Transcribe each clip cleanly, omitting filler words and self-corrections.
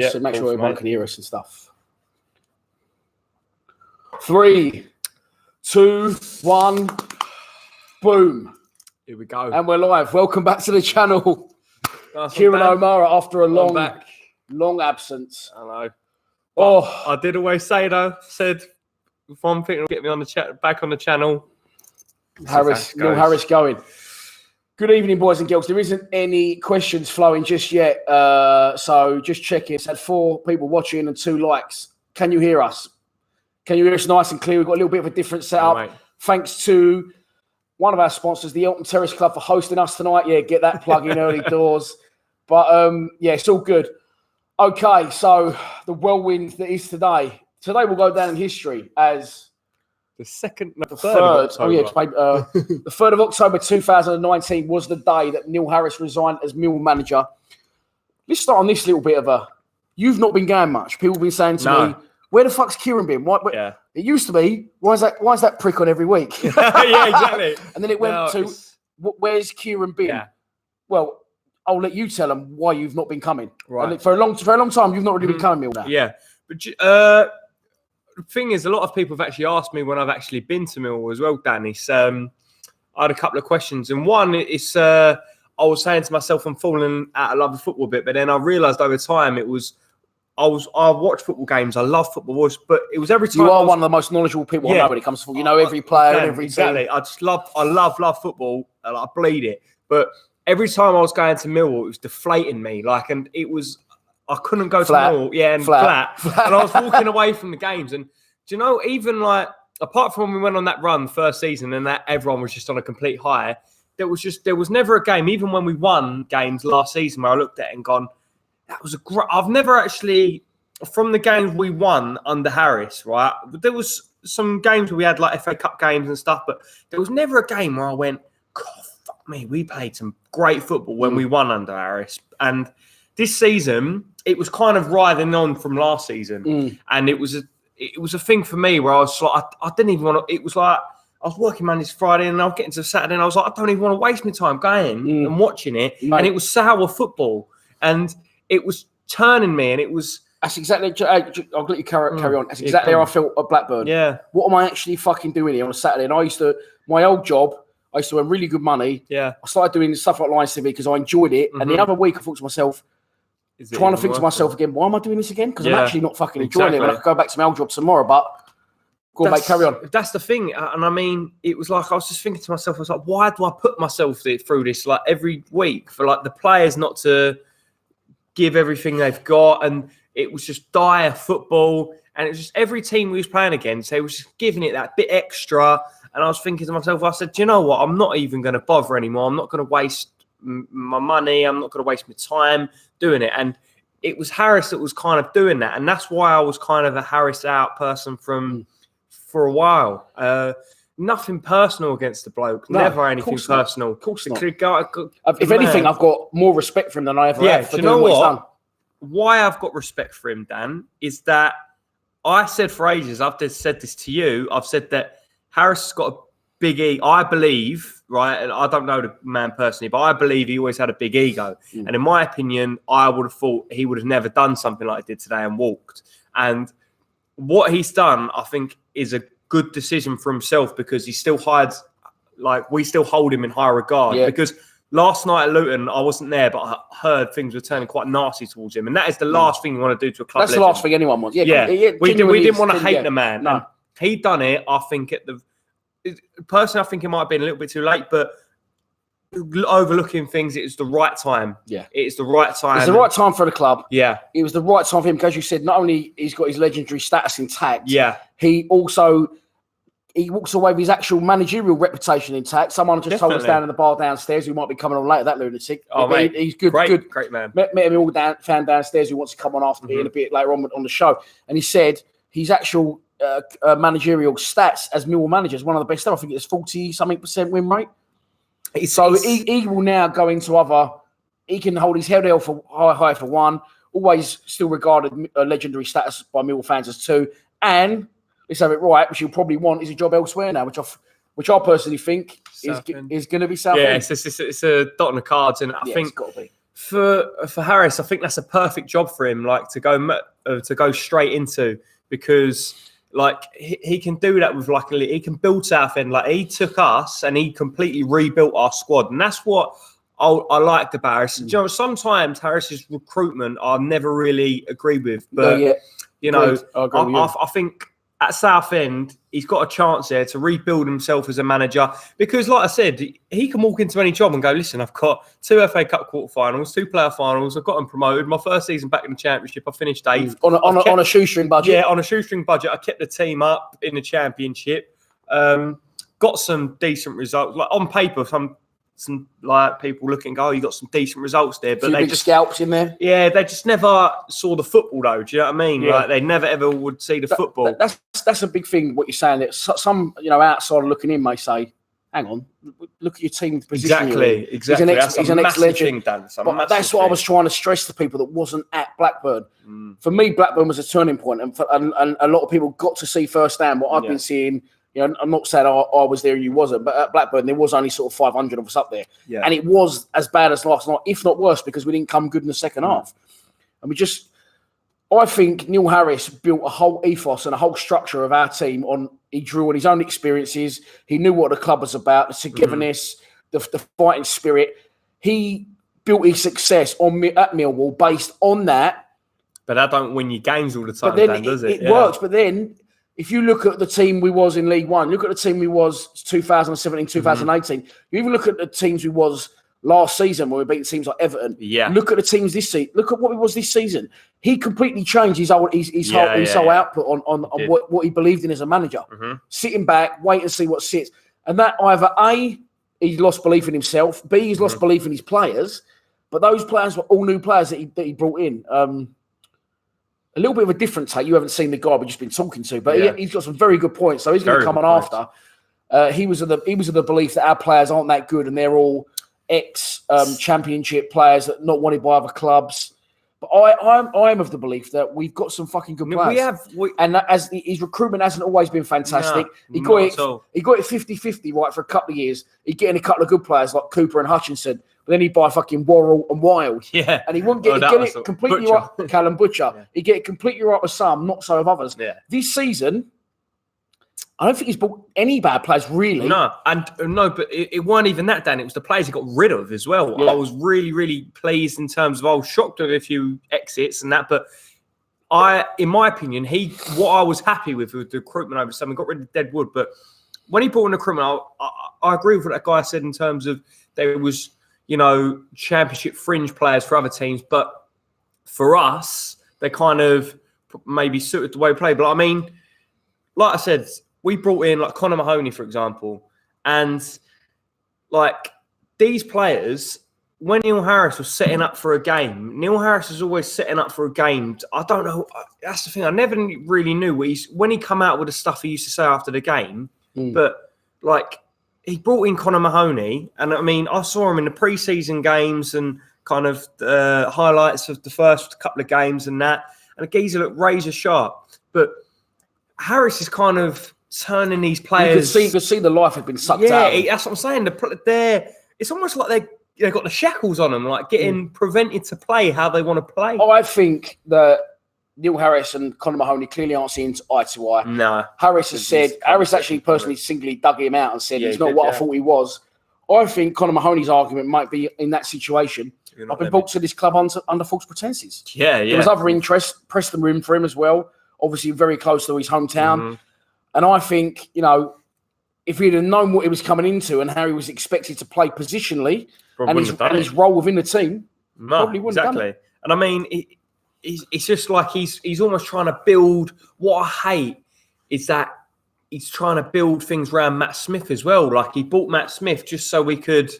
so make sure everyone can hear us and stuff. 3, 2, 1, boom. Here we go. And we're live. Welcome back to the channel. Kieran O'Mara after a long absence. I know. Oh, I did always say though, said if one thing will get me on the chat back on the channel. Neil Harris going. Good evening, boys and girls. There isn't any questions flowing just yet, so just checking. It's had 4 people watching and 2 likes. Can you hear us? Can you hear us nice and clear? We've got a little bit of a different setup. Right. Thanks to one of our sponsors, the Hughton Terrace Club, for hosting us tonight. Yeah, get that plug in early doors. But yeah, it's all good. Okay, so the whirlwind that is today. Today will go down in history as the third. Oh yeah, the 3rd of October 2019 was the day that Neil Harris resigned as Millwall manager. Let's start on this little bit of a. You've not been going much. People have been saying to me, "Where the fuck's Kieran been?" Yeah. It used to be, why is that prick on every week? Yeah, exactly. And then it went to, where's Kieran been? Yeah. Well, I'll let you tell them why you've not been coming. Right. And for a long time, you've not really been coming, Millwall. Yeah, but the thing is, a lot of people have actually asked me when I've actually been to Millwall as well, Danny. So I had a couple of questions, and one is I was saying to myself, I'm falling out of love with football a bit, but then I realised over time it was. I watch football games. I love football, but it was every time. You are one of the most knowledgeable people I know when it comes to football. You know every player and every team. I love football. And I bleed it. But every time I was going to Millwall, it was deflating me. And it was, I couldn't go to Millwall. Yeah, and flat. And I was walking away from the games. And do you know, even apart from when we went on that run first season and that everyone was just on a complete high, there was never a game, even when we won games last season, where I looked at it and gone, that was a great. I've never actually, from the games we won under Harris, right? There was some games where we had FA Cup games and stuff, but there was never a game where I went, God, fuck me, we played some great football when we won under Harris. And this season, it was kind of riding on from last season, and it was a thing for me where I was like, I didn't even want to. It was like I was working Monday to Friday, and I was getting to Saturday, and I was like, I don't even want to waste my time going and watching it, and it was sour football, and it was turning me, and it was. That's exactly. I'll let you carry on. That's exactly how I felt at Blackburn. Yeah. What am I actually fucking doing here on a Saturday? And my old job, I used to earn really good money. Yeah. I started doing stuff like Line TV because I enjoyed it. And the other week, I thought to myself, trying to think to myself again, why am I doing this again? Because I'm actually not fucking enjoying it. And I could go back to my old job tomorrow, but go on, mate, carry on. That's the thing. And I mean, it was like I was just thinking to myself, I was like, why do I put myself through this every week for the players not to give everything they've got? And it was just dire football, and it was just every team we was playing against, they was just giving it that bit extra. And I was thinking to myself, I said, do you know what? I'm not even going to bother anymore. I'm not going to waste my money. I'm not going to waste my time doing it. And it was Harris that was kind of doing that, and that's why I was kind of a Harris out person for a while. Nothing personal against the bloke. No, never anything personal. Of course not. If anything, I've got more respect for him than I ever have for doing what he's done. Why I've got respect for him, Dan, is that I said for ages, I've just said this to you, I've said that Harris has got a big ego. I believe, right, and I don't know the man personally, but I believe he always had a big ego. And in my opinion, I would have thought he would have never done something like he did today and walked. And what he's done, I think, is a good decision for himself, because he still hides, we still hold him in high regard. Yeah. Because last night at Luton, I wasn't there, but I heard things were turning quite nasty towards him. And that is the last thing you want to do to a club legend. That's the last thing anyone wants. Yeah. We didn't want to hate the man. No. He done it, I think, personally, I think it might have been a little bit too late, but overlooking things, it was the right time. Yeah. It's the right time. It's the right time for the club. Yeah. It was the right time for him, because you said not only he's got his legendary status intact, yeah, he walks away with his actual managerial reputation intact. Someone just told us down in the bar downstairs, who might be coming on later, that lunatic. Oh, mate. He's good. Great man. Met him all fan downstairs who wants to come on after me in a bit later on the show. And he said his actual managerial stats as Millwall manager is one of the best ever. I think it's 40-something% win rate. So he will now go into he can hold his head held for high for one, always still regarded a legendary status by Millwall fans as two. And let's have it right, which he'll probably want is a job elsewhere now, which I personally think is going to be Southend. Yeah, it's a dot on the cards, and I think For Harris, I think that's a perfect job for him, like to go straight into, because like he can do that with he can build Southend. Like he took us and he completely rebuilt our squad, and that's what I liked about Harris. You know, sometimes Harris's recruitment I never really agree with, but you know, I think at Southend he's got a chance there to rebuild himself as a manager, because, like I said, he can walk into any job and go, listen, I've got 2 FA Cup quarterfinals, 2 player finals, I've got them promoted. My first season back in the Championship, I finished 8th. On a shoestring budget. Yeah, on a shoestring budget. I kept the team up in the Championship. Got some decent results. Like on paper, some like people looking, go, oh, you got some decent results there, but they just scalps in there. Yeah, they just never saw the football though. Do you know what I mean? Yeah. Like they never ever would see the football. That's a big thing. What you're saying, that some outsider looking in may say, "Hang on, look at your team position." Exactly. He's an ex-legend. But that's what I was trying to stress to people that wasn't at Blackburn. For me, Blackburn was a turning point, and a lot of people got to see firsthand what I've been seeing. You know, I'm not saying I was there and you wasn't, but at Blackburn, there was only sort of 500 of us up there. Yeah. And it was as bad as last night, if not worse, because we didn't come good in the second half. And I think Neil Harris built a whole ethos and a whole structure of our team he drew on his own experiences. He knew what the club was about, the togetherness, the fighting spirit. He built his success at Millwall based on that. But that don't win you games all the time, Dan, does it? It works, but then if you look at the team we was in League One, look at the team we was 2017, 2018. You even look at the teams we was last season when we beat teams like Everton. Yeah. Look at the teams this season. Look at what he was this season. He completely changed his whole output on what he believed in as a manager. Sitting back, wait and see what sits. And that either A, he's lost belief in himself, B, he's lost belief in his players. But those players were all new players that he brought in. A little bit of a different take. You haven't seen the guy we've just been talking to, but he's got some very good points. So he's going to come on after. He was of the belief that our players aren't that good and they're all ex-championship players that not wanted by other clubs. But I'm of the belief that we've got some fucking good players. And as his recruitment hasn't always been fantastic. He got it 50-50 right for a couple of years. He'd get in a couple of good players like Cooper and Hutchinson. But then he'd buy fucking Worrell and Wild. Yeah. And he wouldn't get it completely right. Callum Butcher. Yeah. He'd get it completely right with some, not so with others. Yeah. This season, I don't think he's bought any bad players, really. But it weren't even that, Dan. It was the players he got rid of as well. Yeah. I was really, really pleased in terms of, I was shocked with a few exits and that. But in my opinion, what I was happy with the recruitment over summer, got rid of Deadwood. But when he brought in recruitment, I agree with what that guy said in terms of there was, championship fringe players for other teams. But for us, they kind of maybe suited the way we play. But I mean, like I said, we brought in like Conor Mahoney, for example. And like these players, when Neil Harris was setting up for a game, Neil Harris is always setting up for a game. I don't know. That's the thing. I never really knew when he come out with the stuff he used to say after the game. But like, he brought in Conor Mahoney, and I mean, I saw him in the pre-season games and kind of highlights of the first couple of games and that. And the geezer looked razor sharp. But Harris is kind of turning these players. You could see the life had been sucked out. Yeah, that's what I'm saying. It's almost like they've got the shackles on them, like getting prevented to play how they want to play. I think that Neil Harris and Conor Mahoney clearly aren't seeing eye to eye. No. Harris actually personally singly dug him out and said he's not what I thought he was. I think Conor Mahoney's argument might be in that situation. I've been brought to this club under false pretences. Yeah. There was other interest. Preston were in for him as well. Obviously very close to his hometown. And I think, if he'd have known what he was coming into and how he was expected to play positionally and his role within the team, probably wouldn't have done it. And I mean, it's just like he's almost trying to build. What I hate is that he's trying to build things around Matt Smith as well. Like he bought Matt Smith just so we could,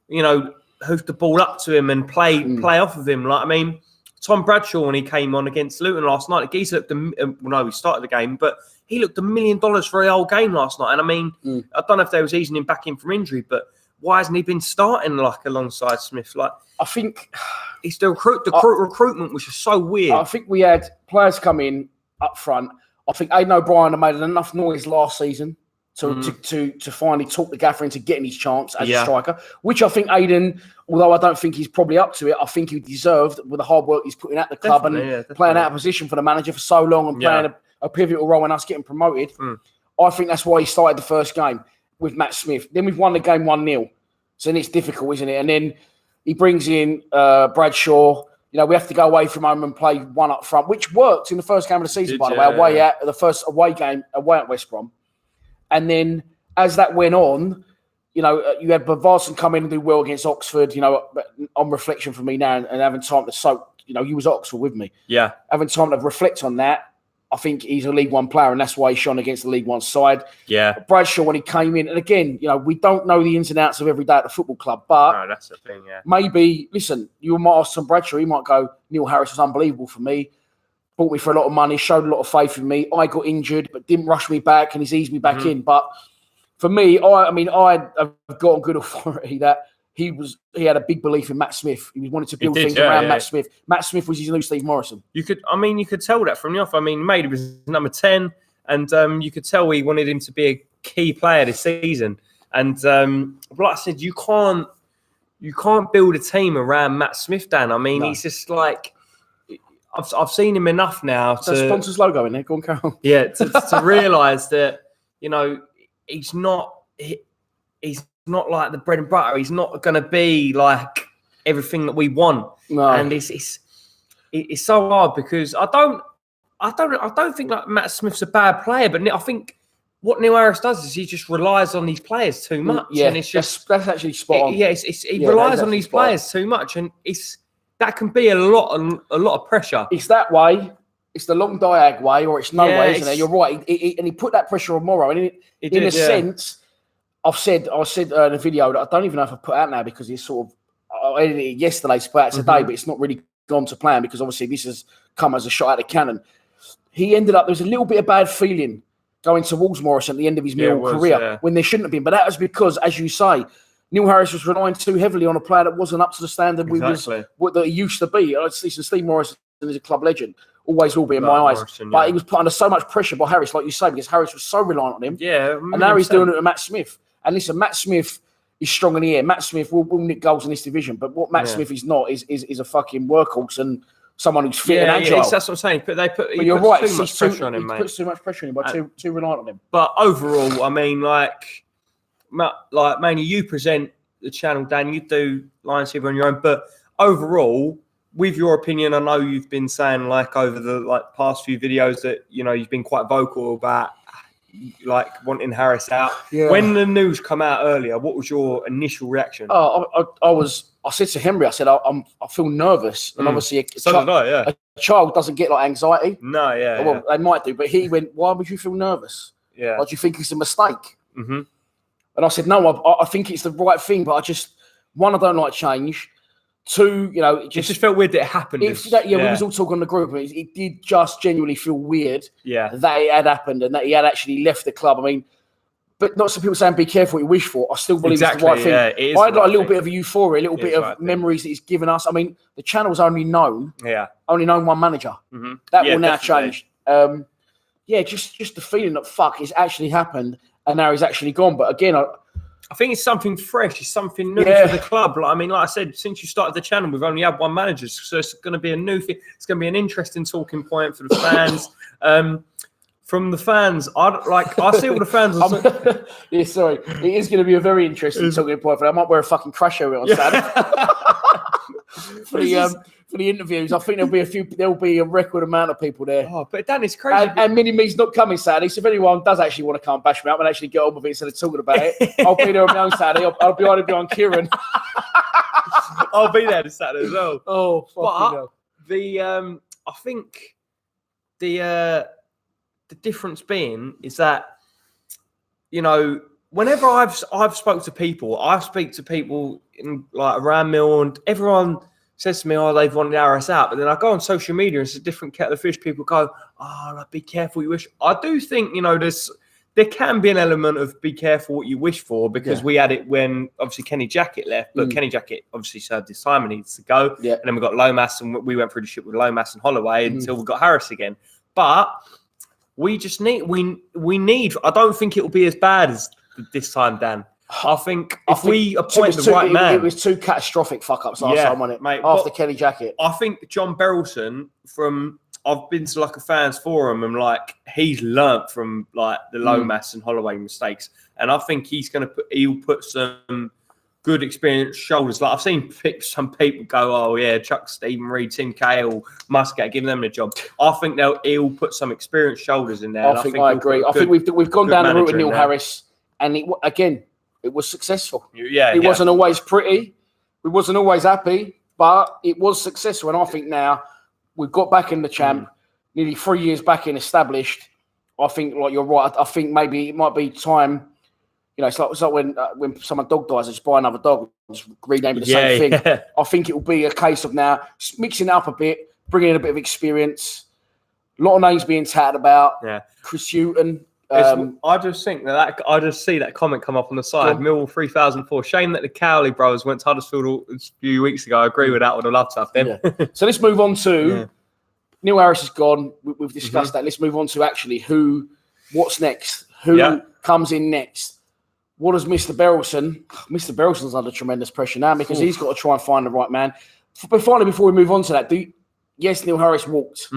hoof the ball up to him and play off of him. Like, I mean, Tom Bradshaw, when he came on against Luton last night, he started the game, but he looked $1 million for the whole game last night. And I mean, I don't know if they was easing him back in from injury, but why hasn't he been starting like alongside Smith? Like, I think it's the recruitment, which is so weird. I think we had players come in up front. I think Aidan O'Brien had made enough noise last season to finally talk the gaffer into getting his chance as a striker, which I think Aiden, although I don't think he's probably up to it, I think he deserved with the hard work he's putting at the club and playing out of position for the manager for so long and playing a pivotal role in us getting promoted. I think that's why he started the first game with Matt Smith. Then we've won the game 1-0. So then it's difficult, isn't it? And then he brings in Bradshaw. You know, we have to go away from home and play one up front, which worked in the first game of the season, by the way, the first away game, away at West Brom. And then as that went on, you know, you had Bavarsson come in and do well against Oxford, you know, on reflection for me now and having time to soak, you know, you was at Oxford with me. Yeah. Having time to reflect on that, I think he's a League One player and that's why he shone against the League One side. Yeah. Bradshaw, when he came in, and again, you know, we don't know the ins and outs of every day at the football club, but no, that's the thing, maybe, listen, you might ask some Bradshaw, he might go, Neil Harris was unbelievable for me. Bought me for a lot of money, showed a lot of faith in me. I got injured, but didn't rush me back and he's eased me back in. But for me, I have got on good authority that he had a big belief in Matt Smith. He wanted to build things around Matt Smith. Matt Smith was his new Steve Morrison. You could tell that from the off. I mean, maybe he was number 10 and you could tell he wanted him to be a key player this season. And like I said, you can't build a team around Matt Smith, Dan. I mean, he's just like, I've seen him enough now to the sponsor's logo in there. Go on, Carol. Yeah, to realise that, you know, he's not like the bread and butter. He's not going to be like everything that we want. No. And it's so hard because I don't think like Matt Smith's a bad player, but I think what Neil Harris does is he just relies on these players too much. Yeah, and it's just that's actually spot on. He relies on these players too much, and that can be a lot of pressure. It's that way. It's the long diag way, or it's no way, isn't it? You're right. And he put that pressure on Morrow. And in a sense, I said in a video that I don't even know if I put out now because it's sort of, I edited it yesterday to put out today, but it's not really gone to plan because obviously this has come as a shot out of cannon. He ended up, there was a little bit of bad feeling going towards Morrison at the end of his Millwall career when there shouldn't have been. But that was because, as you say, Neil Harris was relying too heavily on a player that wasn't up to the standard that he used to be. Listen, Steve Morrison is a club legend, always will be in my eyes. But he was put under so much pressure by Harris, like you say, because Harris was so reliant on him. Yeah, and now he's doing it to Matt Smith. And listen, Matt Smith is strong in the air. Matt Smith will nick goals in this division, but what Matt Smith is not is a fucking workhorse and someone who's fit and agile. Yeah, that's what I'm saying. But you're right. Too much pressure on him, mate. He puts too much pressure on him by too reliant on him. But overall, I mean, like mainly you present the channel, Dan. You do Lions TV on your own, but overall, with your opinion, I know you've been saying like over the past few videos that you know you've been quite vocal about like wanting Harris out. Yeah. When the news come out earlier, what was your initial reaction? I said to Henry, I said I feel nervous, and obviously a child doesn't get like anxiety. No, well, they might do, but he went, "Why would you feel nervous? Yeah, do you think it's a mistake?" Mm-hmm. And I said, "No, I think it's the right thing, but I don't like change. Two, you know, it just felt weird that it happened. We was all talking on the group. It did just genuinely feel weird that it had happened and that he had actually left the club. I mean, but not some people saying be careful what you wish for. I still believe it's the right thing. I had like a little bit of a euphoria, a little bit of memories that he's given us. I mean, the channel's only known one manager. Mm-hmm. That will now change. Just the feeling that it's actually happened and now he's actually gone. But again, I think it's something fresh. It's something new for the club. I mean, like I said, since you started the channel, we've only had one manager, so it's going to be a new thing. It's going to be an interesting talking point for the fans. From the fans, I see all the fans. Sorry, it is going to be a very interesting talking point. For I might wear a fucking crash helmet on Saturday for the interviews. I think there'll be a record amount of people there. Oh, but Dan, it's crazy. And Mini Me's not coming Saturday, so if anyone does actually want to come bash me up and actually get on with it instead of talking about it, I'll be there on my own Saturday. I'll be on Kieran. I'll be there this Saturday as well. Oh, fucking hell. I think the difference being is that, you know, whenever I've spoke to people, I speak to people in like around Mill and everyone says to me, "Oh, they've wanted Harris out," but then I go on social media and it's a different kettle of fish. People go, "Oh, like, be careful what you wish." I do think, you know, there can be an element of be careful what you wish for because we had it when obviously Kenny Jackett left, but Kenny Jackett obviously served his time and needs to go. Yeah. And then we got Lomas and we went through the shit with Lomas and Holloway until we got Harris again. But we just need we need. I don't think it will be as bad as this time, Dan. I think if we appoint the right man, it was 2 catastrophic fuck ups last time, wasn't it, mate? After Kenny Jackett, I think John Berylson I've been to like a fans forum and like he's learnt from like the Lomas and Holloway mistakes, and I think he'll put some good experienced shoulders. Like I've seen some people go, oh yeah, Chuck Stephen Reid, Tim Cahill, Muscat, give them the job. I think he'll put some experienced shoulders in there. I agree. I think we've gone down the route of Neil Harris, and it was successful. It wasn't always pretty. We wasn't always happy, but it was successful. And I think now we've got back in the champ, nearly 3 years back in established. I think, like you're right. I think maybe it might be time. You know, it's like when someone dog dies, they just buy another dog, just rename it the same thing. Yeah. I think it will be a case of now mixing it up a bit, bringing in a bit of experience. A lot of names being tatted about. Yeah, Chris Hughton. I just think I just see that comment come up on the side. Millwall 3004. Shame that the Cowley brothers went to Huddersfield a few weeks ago. I agree with that. Would have loved to have them. Yeah. So let's move on to Neil Harris is gone. We've discussed that. Let's move on to actually what's next? Who comes in next? What does Mr. Berylson? Mr. Berylson's under tremendous pressure now because he's got to try and find the right man. But finally, before we move on to that, yes, Neil Harris walked.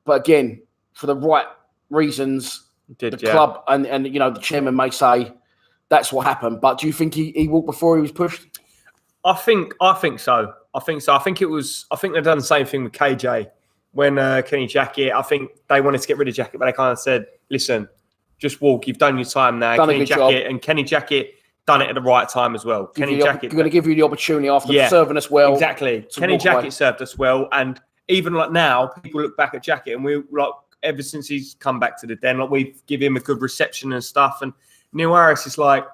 But again, for the right reasons, the club and the chairman may say that's what happened. But do you think he walked before he was pushed? I think so. I think they've done the same thing with KJ when Kenny Jackett. I think they wanted to get rid of Jackett, but they kind of said, "Listen, just walk. You've done your time now." Kenny Jackett done it at the right time as well. Kenny Jackett going to give you the opportunity after serving us well. Exactly. Kenny Jackett served us well, and even like now, people look back at Jackett, and we like ever since he's come back to the Den, like we give him a good reception and stuff. And Neil Harris is like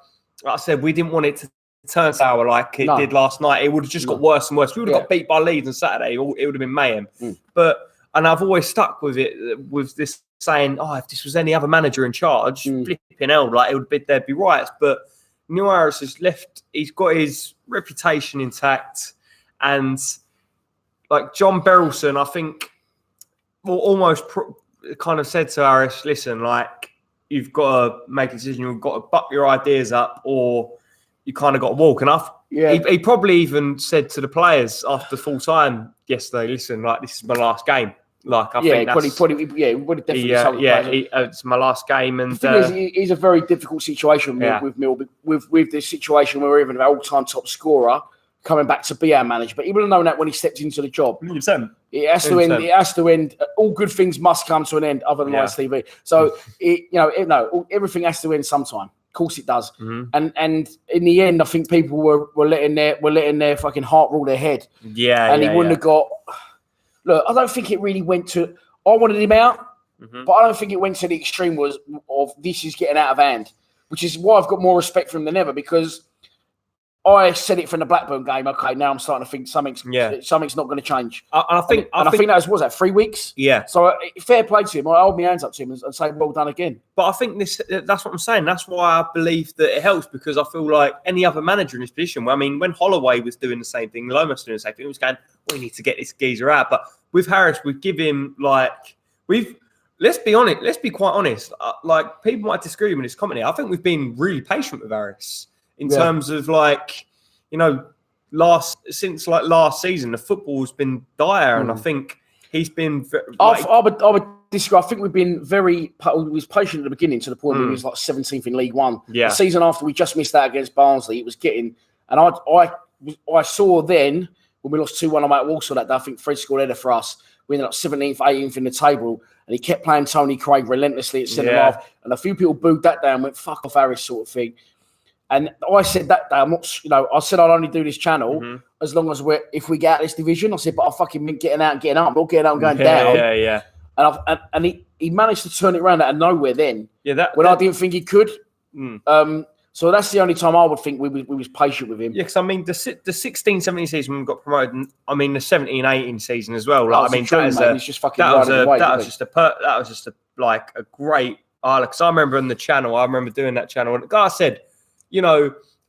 I said, we didn't want it to turn sour like it did last night. It would have just got worse and worse. We would have got beat by Leeds on Saturday. It would have been mayhem. And I've always stuck with it, with this saying, if this was any other manager in charge, flipping hell, like there'd be riots. But Neil Harris has left. He's got his reputation intact, and like John Berylson, I think, kind of said to Harris, listen, like, you've got to make a decision. You've got to buck your ideas up, or you kind of got to walk. And he probably even said to the players after full time yesterday, listen, like, this is my last game. Like, I think that's... it's my last game. And the thing is, it's a very difficult situation with Mill, with this situation where we're even an all-time top scorer coming back to be our manager. But he would have known that when he stepped into the job. 100%. It has to end. It has to end. All good things must come to an end, other than Lights TV. So everything has to end sometime. Of course it does. And in the end, I think people were letting their fucking heart rule their head. He wouldn't have got. Look, I don't think it really went to. I wanted him out, but I don't think it went to the extreme of this is getting out of hand, which is why I've got more respect for him than ever, because I said it from the Blackburn game. Okay, now I'm starting to think something's not going to change. I think that was that 3 weeks. Yeah. So fair play to him. I hold my hands up to him and say well done again. But I think that's what I'm saying. That's why I believe that it helps, because I feel like any other manager in this position. I mean, when Holloway was doing the same thing, Lomas was doing the same thing. It was going, we need to get this geezer out. But with Harris, we give him let's be honest. Let's be quite honest. Like, people might disagree with this comment here. I think we've been really patient with Harris. In terms of last season, the football has been dire, and I think he's been. I would disagree. I think we've been he was patient at the beginning to the point where he was like 17th in League One. Yeah. The season after we just missed out against Barnsley, it was getting. And I saw then when we lost 2-1 at Walsall that day, I think Fred scored header for us. We ended up 17th, 18th in the table, and he kept playing Tony Craig relentlessly at centre half. And a few people booed that down and went "fuck off, Harris" sort of thing. And I said that day, I'm not, I said I'd only do this channel as long as if we get out of this division. I said, but I fucking mean getting out and getting up. I'm not getting out and going down. Yeah. And he managed to turn it around out of nowhere then. Yeah, I didn't think he could. So that's the only time I would think we was patient with him. Yeah, because I mean the 16-17 season when we got promoted. I mean the 17-18 season as well. Like, that was just a great. Because I remember on the channel, I remember doing that channel, and the guy said,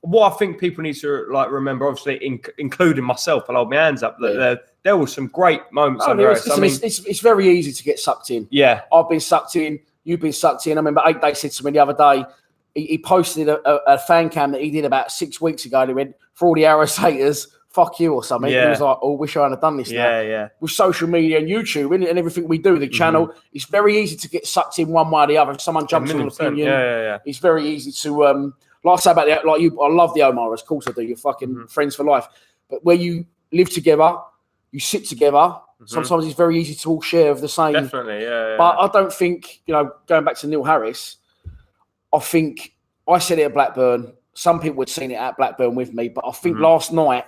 what I think people need to remember, obviously including myself, I'll hold my hands up, that there were some great moments. It's very easy to get sucked in. Yeah. I've been sucked in. You've been sucked in. I remember 8 Day said to me the other day, he posted a fan cam that he did about 6 weeks ago. And he went, for all the Arrows haters, fuck you or something. Yeah. He was like, oh, wish I hadn't done this now. Yeah. With social media and YouTube and everything we do, the channel, it's very easy to get sucked in one way or the other. If someone jumps on an opinion, it's very easy to, like I say about I love the Omaras, of course I do. You're fucking friends for life. But where you live together, you sit together, sometimes it's very easy to all share of the same. Definitely, yeah. But I don't think, going back to Neil Harris, I think I said it at Blackburn. Some people had seen it at Blackburn with me, but I think last night,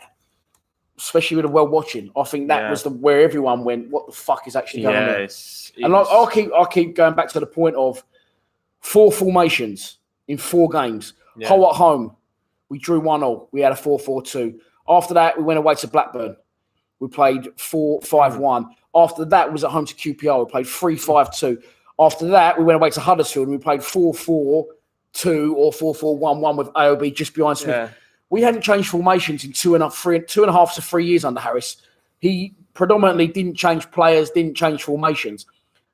especially with the world watching, I think that was where everyone went, what the fuck is actually going on? And I keep going back to the point of 4 formations in 4 games. Yeah. Hull at home, we drew 1-0. We had a 4-4-2. After that, we went away to Blackburn. We played 4-5-1. After that, we was at home to QPR. We played 3-5-2. After that, we went away to Huddersfield and we played 4-4-2 or 4-4-1-1 with AOB just behind Smith. Yeah. We hadn't changed formations in 2.5 to 3 years under Harris. He predominantly didn't change players, didn't change formations.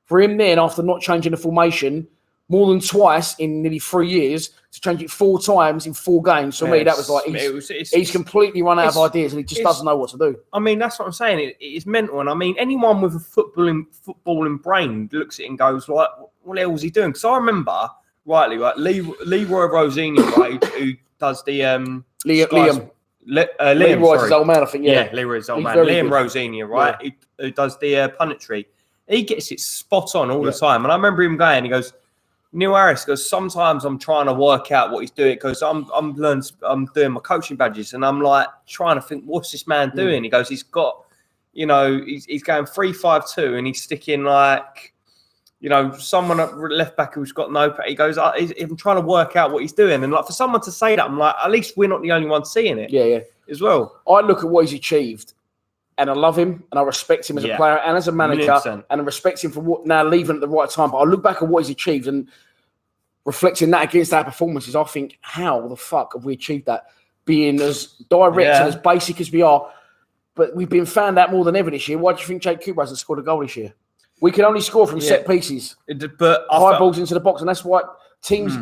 For him then, after not changing the formation more than twice in nearly 3 years, to change it 4 times in 4 games, for me, that was like, he's completely run out of ideas and he just doesn't know what to do. I mean, that's what I'm saying. It's mental. And I mean, anyone with a footballing brain looks at it and goes, like, what the hell was he doing? Because I remember, rightly, right, Leroy Rosini, right, who does the... Liam. Leroy's his old man, I think, Yeah, Leroy's old man. Liam Rosini, right, who does the punditry. He gets it spot on all the time. And I remember him going, he goes, Neil Harris goes, sometimes I'm trying to work out what he's doing because I'm doing my coaching badges and I'm like trying to think, what's this man doing? He goes, he's got, he's going 3-5-2 and he's sticking like, someone at left back who's got no. He goes, I'm trying to work out what he's doing, and like for someone to say that, I'm like, at least we're not the only ones seeing it. Yeah, as well. I look at what he's achieved. And I love him, and I respect him as a player and as a manager, 100%. And I respect him for what now leaving at the right time. But I look back at what he's achieved and reflecting that against our performances, I think, how the fuck have we achieved that? Being as direct and as basic as we are, but we've been found out more than ever this year. Why do you think Jake Cooper hasn't scored a goal this year? We can only score from set pieces, but high balls into the box, and that's why teams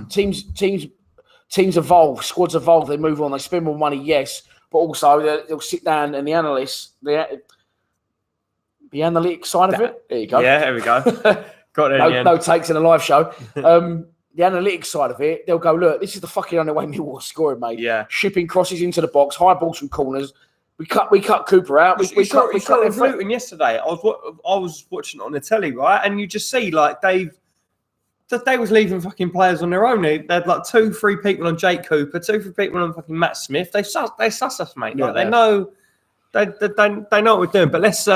evolve, squads evolve. They move on, they spend more money, yes. But also, they'll sit down and the analysts, the analytics side of it. There you go. Yeah, there we go. Got it. No takes in a live show. The analytics side of it, they'll go, look, this is the fucking only way Millwall scoring, mate. Yeah. Shipping crosses into the box, high balls from corners. We cut Cooper out. We cut Hughton yesterday. I was watching it on the telly, right? And you just see, like, they was leaving fucking players on their own. They had like 2-3 people on Jake Cooper, 2-3 people on fucking Matt Smith. They suss us, mate. Like, they know what we're doing. But let's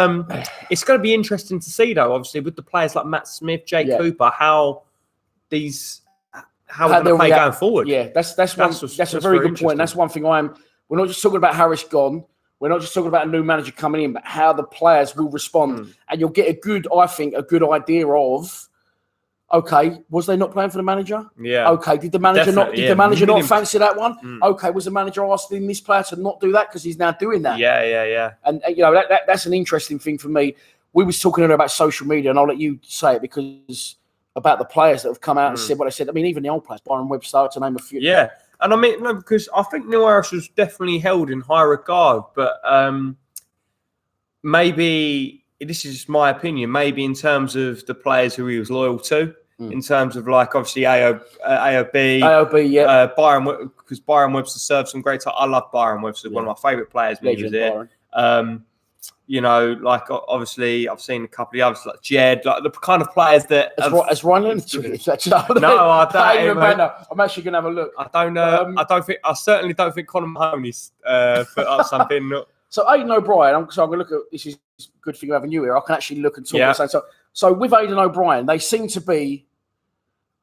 it's going to be interesting to see though, obviously, with the players like Matt Smith, Jake Cooper, how we're going to play going forward. Yeah, that's a very good point. That's one thing we're not just talking about Harris gone. We're not just talking about a new manager coming in, but how the players will respond. And you'll get a good idea of, okay, was they not playing for the manager? Yeah. Okay, did the manager not fancy that one? Okay, was the manager asking this player to not do that because he's now doing that? Yeah. And that's an interesting thing for me. We was talking earlier about social media, and I'll let you say it because about the players that have come out and said what they said. I mean, even the old players, Byron Webster, to name a few. Yeah. And I mean, no, because I think Neil Harris was definitely held in high regard, but maybe, this is my opinion, maybe in terms of the players who he was loyal to, in terms of like, obviously, AOB, Byron, because Byron Webster served some great time. I love Byron Webster, one of my favourite players when he was there. Like, obviously, I've seen a couple of others, like Jed, like the kind of players that... Has Ryan Leonard No, I don't. I'm actually going to have a look. I certainly don't think Conor Mahoney's put up something... So Aidan O'Brien, I'm going to look at... This is a good thing having you here. I can actually look and talk. Yeah. So with Aidan O'Brien, they seem to be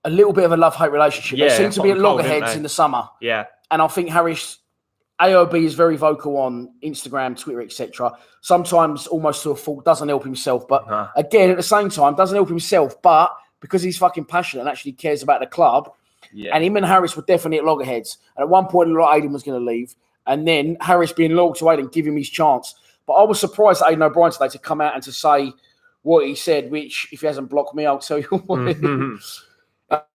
a little bit of a love-hate relationship. They seem to be at loggerheads in the summer. Yeah. And I think AOB is very vocal on Instagram, Twitter, etc. Sometimes almost to a fault, doesn't help himself. But again, at the same time, doesn't help himself. But because he's fucking passionate and actually cares about the club, and him and Harris were definitely at loggerheads. And at one point, Aidan was going to leave. And then Harris being loyal to Aidan, give him his chance. But I was surprised that Aidan O'Brien today to come out and to say what he said, which, if he hasn't blocked me, I'll tell you what. It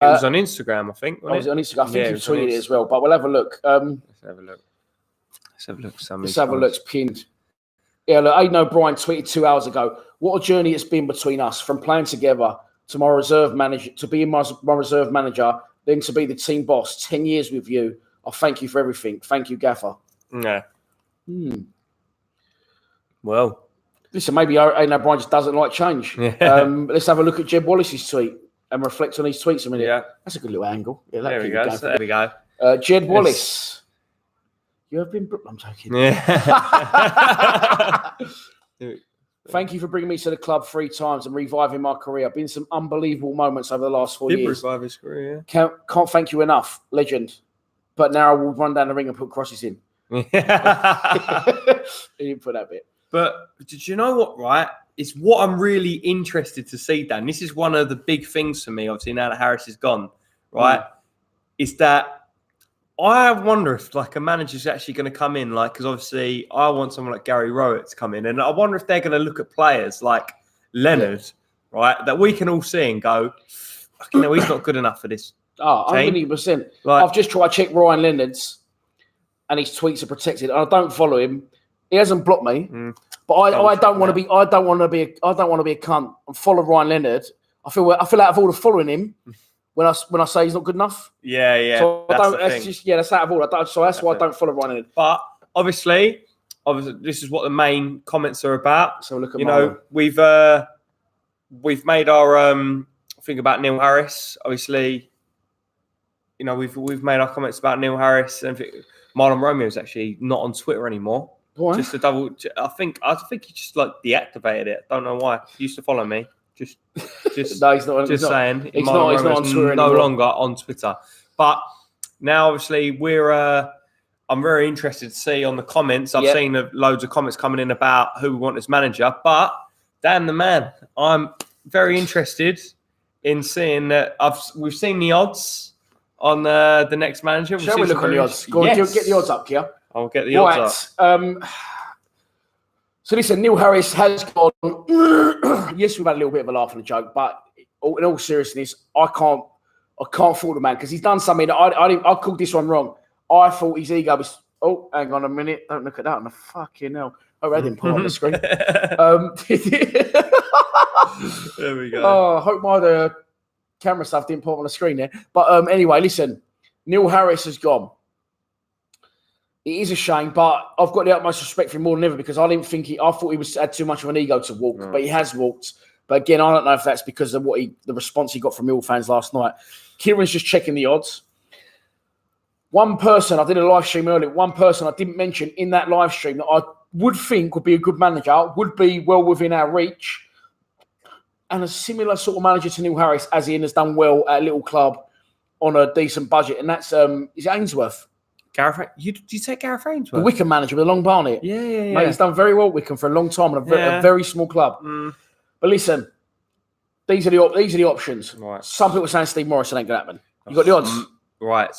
was on Instagram, I think. Was it on Instagram? I think he tweeted it as well, but we'll have a look. Let's have a look. Let's have a look. It's pinned. Yeah, look, Aidan O'Brien tweeted 2 hours ago. What a journey it's been between us, from playing together to my reserve manager, to being my reserve manager, then to be the team boss. 10 years with you. I thank you for everything. Thank you, Gaffer. Yeah. Well, listen, maybe Aidan O'Brien just doesn't like change. Let's have a look at Jed Wallace's tweet and reflect on his tweets a minute. Yeah. That's a good little angle. Yeah, there we go. There we go. Jed Wallace. You have been... I'm joking. Yeah. Thank you for bringing me to the club 3 times and reviving my career. Been some unbelievable moments over the last 4 years. Revive his career, yeah. Can't thank you enough, legend. But now I will run down the ring and put crosses in. He didn't put that bit. But did you know what, right? It's what I'm really interested to see, Dan. This is one of the big things for me, obviously, now that Harris is gone, right? Is that I wonder if, like, a manager's actually going to come in, like, because obviously I want someone like Gary Rowett to come in, and I wonder if they're going to look at players like Leonard, right, that we can all see and go, you know, he's not good enough for this. Oh, 100%. Like, I've just tried to check Ryan Leonard's, and his tweets are protected. I don't follow him. He hasn't blocked me, but I don't want to be. I don't want to be a cunt and follow Ryan Leonard. I feel out of order following him. When I say he's not good enough, yeah. So that's out of order. So that's why I don't follow Ryan Leonard. But obviously, this is what the main comments are about. So look at we've made our thing about Neil Harris. Obviously, you know, we've made our comments about Neil Harris, and Marlon Romeo is actually not on Twitter anymore. Why? Just to double. I think he just like deactivated it. I don't know why. He used to follow me. Just no, he's not. Just saying. He's not on Twitter anymore. No longer on Twitter. But now, obviously, I'm very interested to see on the comments. I've seen loads of comments coming in about who we want as manager. But Dan the man, I'm very interested in seeing that. We've seen the odds on the next manager. Shall we look on the odds? Go on, get the odds up, Kia. I'll get the odds up. So listen, Neil Harris has gone. Yes, we've had a little bit of a laugh and a joke, but in all seriousness, I can't fault the man because he's done something that I called this one wrong. I thought his ego was. Oh, hang on a minute! Don't look at that on the fucking hell. Oh, I didn't put it on the screen. There we go. Oh, I hope my camera stuff didn't put it on the screen there. But anyway, listen, Neil Harris has gone. It is a shame, but I've got the utmost respect for him more than ever because I thought he had too much of an ego to walk, but he has walked. But again, I don't know if that's because of the response he got from Millwall fans last night. Kieran's just checking the odds. One person, I did a live stream earlier, one person I didn't mention in that live stream that I would think would be a good manager, would be well within our reach, and a similar sort of manager to Neil Harris, as Ian has done well at a little club on a decent budget, and that's is Ainsworth. Gareth, you take Gareth Ainsworth? The Wickham manager with a long barnet. Yeah. Mate, he's done very well at Wickham for a long time and a very small club. But listen, these are the options. Right. Some people are saying Steve Morrison ain't going to happen. You got the odds? Right.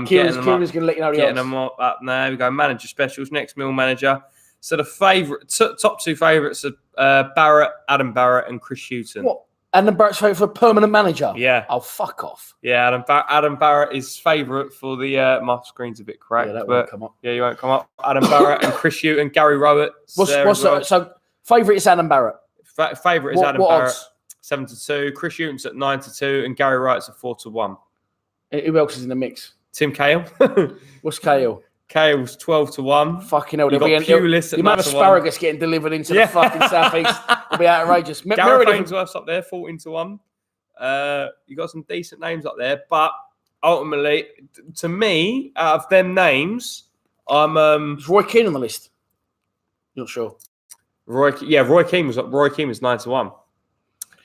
Kieran's going to let you know the odds. Getting them up now. We go manager specials, next Mill manager. So the top 2 favourites are Adam Barrett and Chris Hughton. What? Adam Barrett's favourite for permanent manager? Yeah. Oh, fuck off. Yeah, Adam Barrett is favourite for the... my screen's a bit cracked. Yeah, that won't come up. Yeah, you won't come up. Adam Barrett and Chris Hughton, Gary Rowett. So favourite is Adam Barrett? Favourite is Adam Barrett. Odds? 7-2. Chris Hughton's at 9-2 and Gary Rowett's at 4-1. Who else is in the mix? Tim Cahill. What's Cahill? Cahill's 12-1. Fucking hell. You've got Pulis at 9-1. The amount of asparagus getting delivered into the fucking southeast will be outrageous. Gareth Ainsworth's up there, 14-1. You got some decent names up there, but ultimately, to me, out of them names, I'm is Roy Keane on the list? Not sure. Roy Keane was 9-1.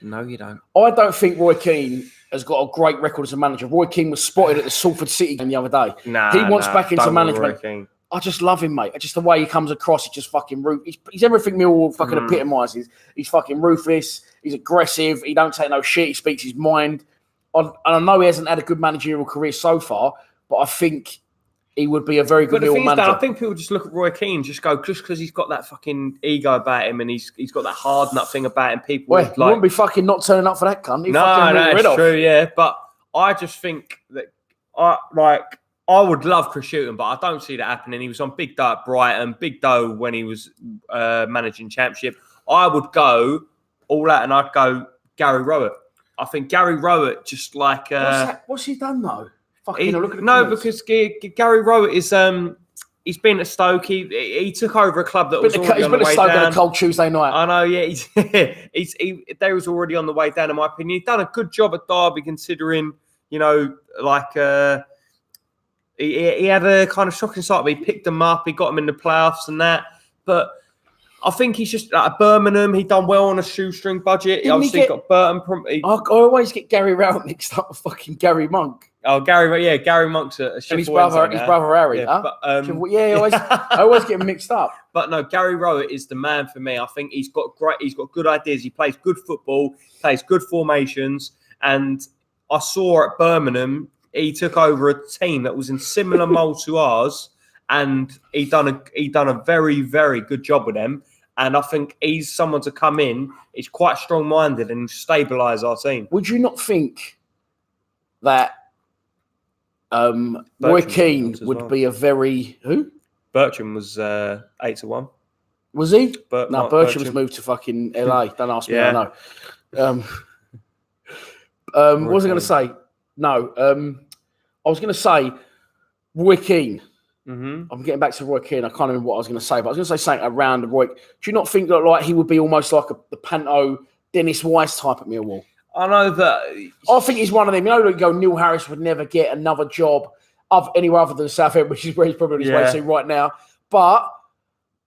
No, you don't. I don't think Roy Keane has got a great record as a manager. Roy Keane was spotted at the Salford City game the other day. He wants back into management. I just love him, mate. Just the way he comes across, he's just fucking he's everything Millwall fucking epitomises. He's fucking ruthless. He's aggressive. He don't take no shit. He speaks his mind. And I know he hasn't had a good managerial career so far, but I think he would be a very good Millwall manager. Dan, I think people just look at Roy Keane, just because he's got that fucking ego about him and he's got that hard nut thing about him. People he wouldn't be fucking not turning up for that cunt. That's true, yeah. But I just think that I would love Chris Hughton, but I don't see that happening. He was on big dough at Brighton, big dough when he was managing Championship. I would go all out and I'd go Gary Rowett. I think Gary Rowett just like... What's he done though? Because Gary Rowett is... he's been at Stoke. He took over a club that was already on the way down. He's been at Stoke on a cold Tuesday night. I know, yeah. They was already on the way down, in my opinion. He's done a good job at Derby, considering, he had a kind of shocking start, but he picked them up. He got them in the playoffs and that. But I think he's just at Birmingham. He done well on a shoestring budget. Obviously, got Burton. I always get Gary Rowett mixed up with fucking Gary Monk. Oh, Gary Monk's a and his brother Harry. Yeah, huh? I always get him mixed up. But no, Gary Rowett is the man for me. I think he's got good ideas. He plays good football, plays good formations, and I saw at Birmingham he took over a team that was in similar mould to ours, and he done a very, very good job with them. And I think he's someone to come in. He's quite strong-minded and stabilise our team. Would you not think that Roy Keane would be a very who? Bertram was 8-1. Was he? Bertram's moved to fucking LA. Don't ask me. Yeah. I know. What was I going to say? No. I was going to say Roy Keane. Mm-hmm. I'm getting back to Roy Keane. I can't remember what I was going to say, but I was going to say something around Roy. Do you not think that like he would be almost like the Panto Dennis Wise type at Millwall? I know that. I think he's one of them. You know, Neil Harris would never get another job anywhere other than Southend, which is where he's probably on his way to right now. But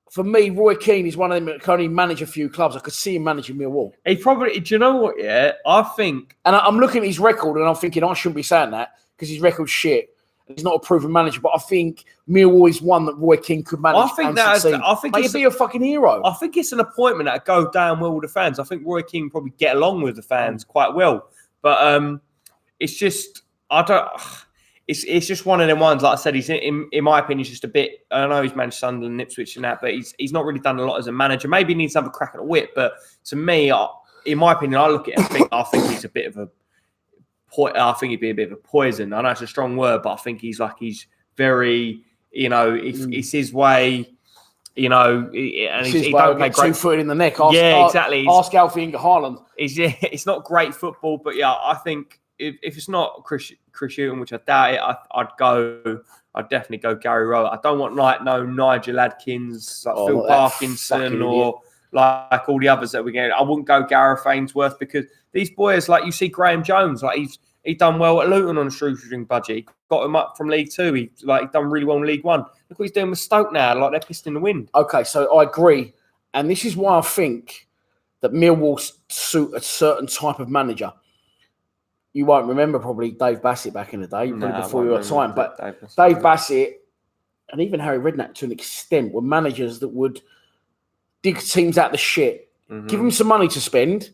for me, Roy Keane is one of them that can only manage a few clubs. I could see him managing Millwall. He probably. Do you know what? Yeah, I think. And I'm looking at his record, and I'm thinking I shouldn't be saying that because his record's shit. He's not a proven manager, but I think Millwall is one that Roy Keane could manage. I think he'd be a fucking hero. I think it's an appointment that go down well with the fans. I think Roy Keane probably get along with the fans quite well, but it's just It's just one of them ones. Like I said, he's in my opinion, he's just a bit. I know he's managed Sunderland, Ipswich, and that, but he's not really done a lot as a manager. Maybe he needs to have a crack at the whip, but to me, in my opinion, I look at him. I think he's a bit of a. I think he'd be a bit of a poison. I know it's a strong word, but I think he's very, if it's his way, and he don't play great. 2 foot in the neck. Exactly. Ask Alfie Inga Haaland. It's not great football, but yeah, I think if it's not Chris Hughton, which I doubt it, I'd definitely go Gary Rowett. I don't want no Nigel Adkins, Phil Parkinson, or like all the others that we're getting. I wouldn't go Gareth Ainsworth because these boys, like you see Graham Jones, like he's done well at Luton on a shoestring budget. He got him up from League Two. He's done really well in League One. Look what he's doing with Stoke now. Like they're pissed in the wind. Okay, so I agree, and this is why I think that Millwall suit a certain type of manager. You won't remember probably Dave Bassett back in the day, probably before your time, but Dave Bassett and even Harry Redknapp to an extent were managers that would dig teams out the shit, give them some money to spend,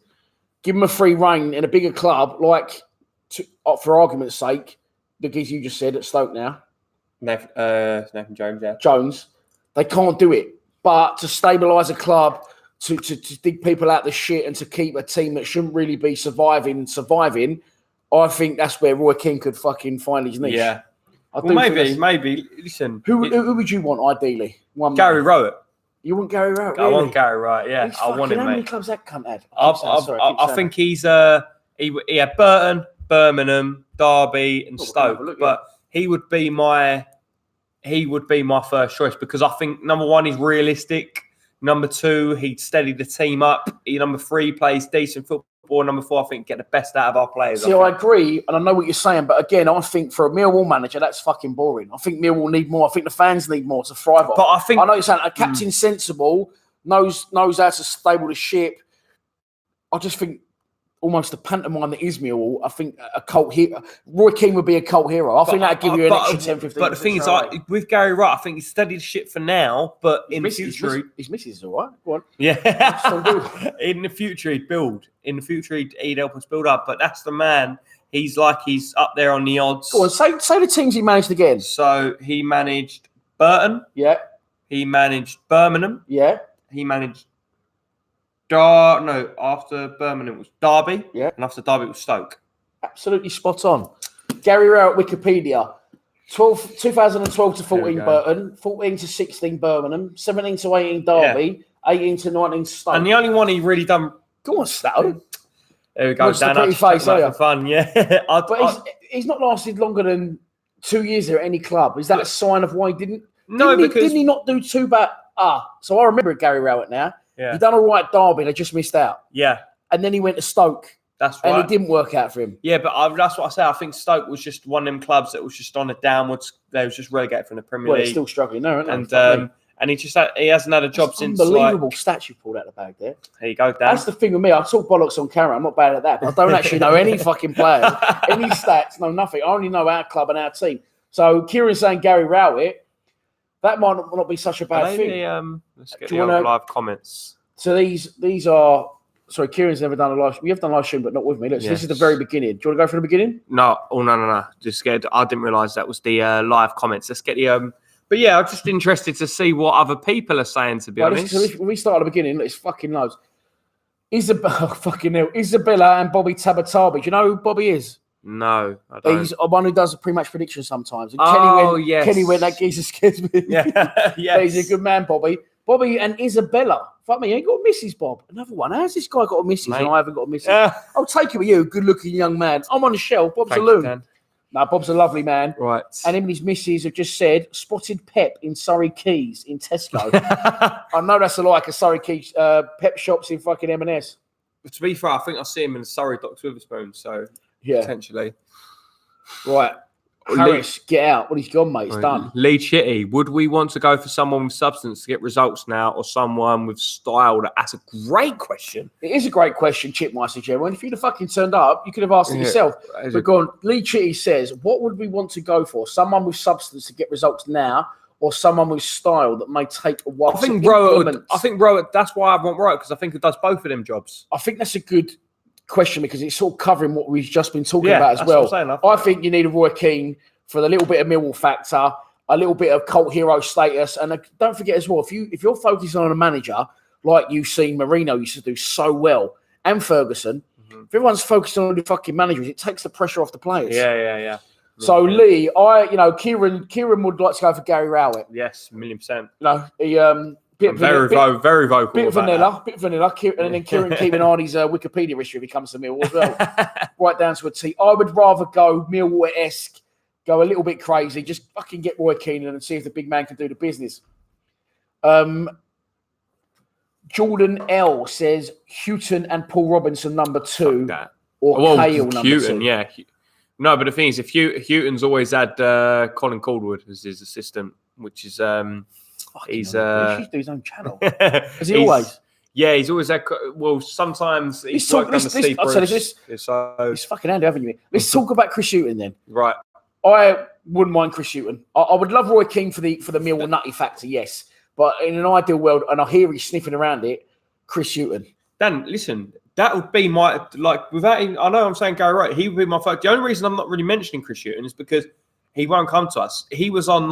give them a free rein in a bigger club, for argument's sake, the guys you just said at Stoke now. Nathan Jones, yeah. Jones. They can't do it. But to stabilise a club, to dig people out the shit and to keep a team that shouldn't really be surviving, I think that's where Roy Keane could fucking find his niche. Yeah. Maybe. Listen. Who would you want ideally? Gary Rowett. You want Gary Rowett? Really? I want Gary Rowett, yeah. I want him, mate. How many clubs that cunt had? I think he's he had Burton, Birmingham, Derby, and Stoke. But he would be my first choice because I think number one, he's realistic. Number two, he'd steady the team up. Number three, plays decent football. Number four, I think get the best out of our players. See, I agree, and I know what you're saying, but again, I think for a Millwall manager, that's fucking boring. I think Millwall need more. I think the fans need more to thrive on. But I know you're saying a captain sensible knows how to stable the ship. I just think almost the pantomime that is Millwall. I think a cult hero. Roy Keane would be a cult hero. I think that'd give you an extra 10, 15. But the thing is, with Gary Rowett, I think he's steadied shit for now. But in the future, his missus is all right. Go on. Yeah. In the future, he'd build. In the future, he'd help us build up. But that's the man He's up there on the odds. Go on, say the teams he managed again. So he managed Burton. Yeah. He managed Birmingham. Yeah. He managed after Birmingham it was Derby. Yeah. And after Derby it was Stoke. Absolutely spot on. Gary Rowett, Wikipedia. 2012 to 14 Burton, 14 to 16 Birmingham, 17 to 18 Derby, 18 to 19 Stoke. And the only one he really done. Go on, Stowe. There we go. Dan, pretty face, are you? Fun, yeah. But he's not lasted longer than 2 years there at any club. Is that a sign of why he didn't? Didn't he not do too bad? So I remember Gary Rowett now. Yeah. He done all right at Derby, they just missed out. Yeah. And then he went to Stoke. That's right. And it didn't work out for him. Yeah, but that's what I say. I think Stoke was just one of them clubs that was just on a downwards. They was just relegated from the Premier League. They're still struggling now, aren't they? And he hasn't had a job since. Unbelievable stats you pulled out of the bag there. There you go, Dan. That's the thing with me. I talk bollocks on camera. I'm not bad at that. But I don't actually know any fucking players, any stats, no nothing. I only know our club and our team. So Kieran's saying Gary Rowett. That might not be such a bad thing. Let's get the live comments. So these are. Sorry, Kieran's never done a live. We have done a live stream, but not with me. Look, so This is the very beginning. Do you want to go from the beginning? No. Just scared. I didn't realise that was the live comments. Let's get the. But yeah, I'm just interested to see what other people are saying. To be honest, when we start at the beginning, it's fucking loads. Isabella and Bobby Tabatabi. Do you know who Bobby is? No, I don't. He's one who does a pre-match prediction sometimes. And Kenny went, that geezer scares me. Yeah, He's a good man, Bobby. Bobby and Isabella. Fuck me, you ain't got a Mrs. Bob. Another one. How's this guy got a Mrs. and I haven't got a Mrs.? I'll take it with you, good-looking young man. I'm on the shelf. Bob's a loon. No, Bob's a lovely man. Right. And him and his missus have just said, spotted Pep in Surrey Quays in Tesco. I know that's a lie, because Surrey Quays, Pep shops in fucking M&S. But to be fair, I think I see him in Surrey Docks Witherspoon, so potentially. Right. Harris, get out. Well, he's gone, mate. It's done. Lee Chitty, would we want to go for someone with substance to get results now or someone with style? That's a great question. It is a great question, Chip Meister, Jeremy. If you'd have fucking turned up, you could have asked it yourself. But go on. Lee Chitty says, what would we want to go for? Someone with substance to get results now or someone with style that may take a while? I think Rowett, that's why I want Rowett, because I think it does both of them jobs. I think that's a good question because it's sort of covering what we've just been talking about as well. I think you need a Roy Keane for the little bit of Millwall factor, a little bit of cult hero status, and don't forget as well, if you're focusing on a manager like you've seen Mourinho used to do so well, and Ferguson, if everyone's focused on the fucking managers, it takes the pressure off the players. Yeah. So Lee, Kieran would like to go for Gary Rowett. Yes, 1,000,000%. Very vocal. Bit of vanilla. And then Kieran keeping on his Wikipedia history if he comes to Millwall as well. Right down to a T. I would rather go Millwall-esque, go a little bit crazy, just fucking get Roy Keane and see if the big man can do the business. Jordan L says Hughton and Paul Robinson number 2 or Hale number 2. Yeah. No, but the thing is, if Hughton's always had Colin Caldwood as his assistant, which is he should do his own channel. Is he always? Yeah, he's always had. Well, sometimes he's worked on the sleep. It's fucking handy, haven't you? Let's talk about Chris Hughton then. Right. I wouldn't mind Chris Hughton. I would love Roy Keane for the Millwall nutty factor, yes. But in an ideal world, and I hear he's sniffing around it, Chris Hughton. Dan, listen, that would be my without. I know I'm saying Gary Wright. He would be my first. The only reason I'm not really mentioning Chris Hughton is because he won't come to us. He was on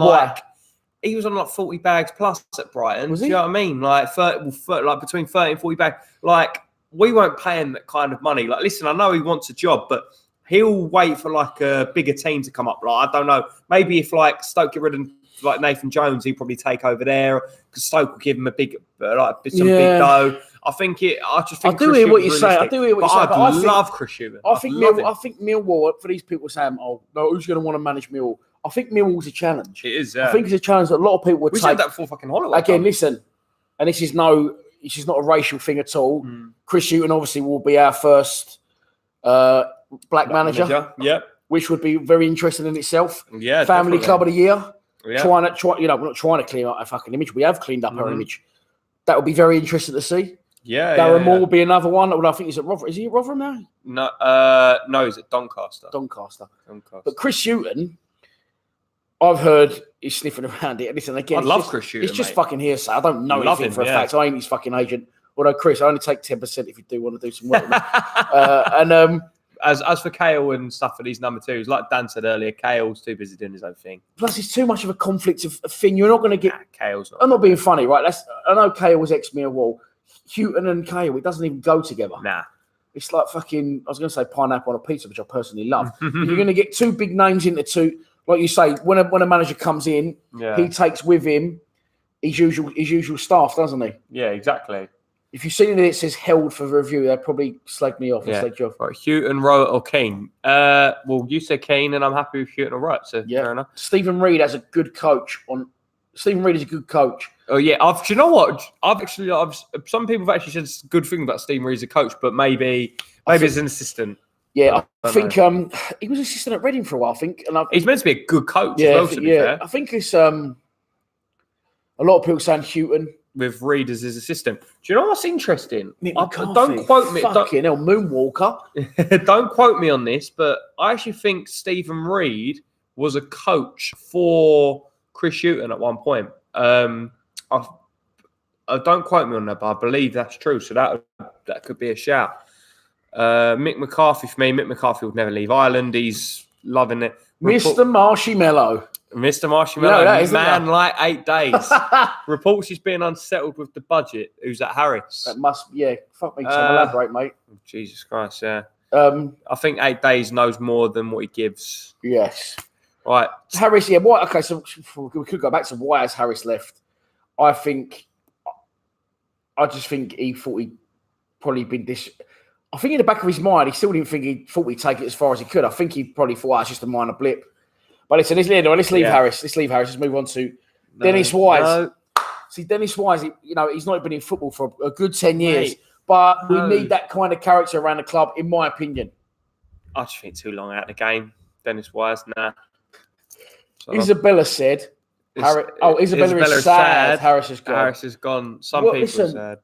He was on 40 bags plus at Brighton. Was he? Do you know what I mean? Like 30, between 30 and 40 bags. Like, we won't pay him that kind of money. Like, listen, I know he wants a job, but he'll wait for a bigger team to come up. Like, I don't know. Maybe if Stoke get rid of Nathan Jones, he'll probably take over there because Stoke will give him a big big dough. I do hear what you say. I love Chris Hughton. I think Millwall, for these people saying, "Oh no, who's going to want to manage Millwall?" I think Millwall's a challenge. It is. Yeah. I think it's a challenge that a lot of people would take. We said that before fucking Holloway. Again, listen, and this is not a racial thing at all. Chris Hughton obviously will be our first black manager. Yeah. Which would be very interesting in itself. Yeah. Family Club of the Year. Yeah. We're not trying to clean up our fucking image. We have cleaned up our image. That would be very interesting to see. Yeah. Darren Moore will be another one. Well, I think he's at Rotherham. Is he at Rotherham now? No, he's at Doncaster. But Chris Hughton, I've heard he's sniffing around it. Listen, again, I love Chris Hughton. It's just fucking hearsay. I don't know anything for a fact. I ain't his fucking agent. Although, Chris, I only take 10% if you do want to do some work. as for Kale and stuff for these number twos, like Dan said earlier, Kale's too busy doing his own thing. Plus, it's too much of a conflict of thing. You're not going to get. Kale's not. I'm not being funny, right? I know Kale was ex-Millwall. Hughton and Kale, it doesn't even go together. Nah. It's like fucking. I was going to say pineapple on a pizza, which I personally love. But you're going to get two big names into two. Like you say, when a manager comes in, he takes with him his usual staff, doesn't he? Yeah, exactly. If you see that it says held for review, they'd probably slag me off. Right, Hughton, Rowett, or Keane. Well, you said Keane, and I'm happy with Hughton or Rowett. So fair enough. Stephen Reid has a good coach. Stephen Reid is a good coach. Oh yeah, do you know what? Some people have actually said good thing about Stephen Reid as a coach, but maybe as an assistant. Yeah, I think he was assistant at Reading for a while. I think, and he's meant to be a good coach. Yeah, as well, to be fair. I think it's a lot of people saying Hughton with Reid as his assistant. Do you know what's interesting? Don't quote me. Fucking hell, Moonwalker. Don't quote me on this, but I actually think Stephen Reid was a coach for Chris Hughton at one point. Don't quote me on that, but I believe that's true. So that could be a shout. Mick McCarthy for me. Mick McCarthy would never leave Ireland. He's loving it. Mr. Marshmallow. Mr. Marshmallow, man, like 8 days. Reports he's being unsettled with the budget. Who's at Harris? That must, fuck me. Elaborate, mate. Jesus Christ, yeah. I think 8 days knows more than what he gives. Yes. Right. Harris, why? Okay, so we could go back to why has Harris left. I just think he thought he'd probably been I think in the back of his mind, he still didn't think he thought he'd take it as far as he could. I think he probably thought, it's just a minor blip. But listen, let's leave Harris. Let's leave Harris. Let's move on to Dennis Wise. No. See, Dennis Wise, he's not been in football for a good 10 years. But we need that kind of character around the club, in my opinion. I just think too long out of the game. Dennis Wise, nah. Isabella said. Isabella is sad. Harris is gone. Harris is gone. Some people are sad.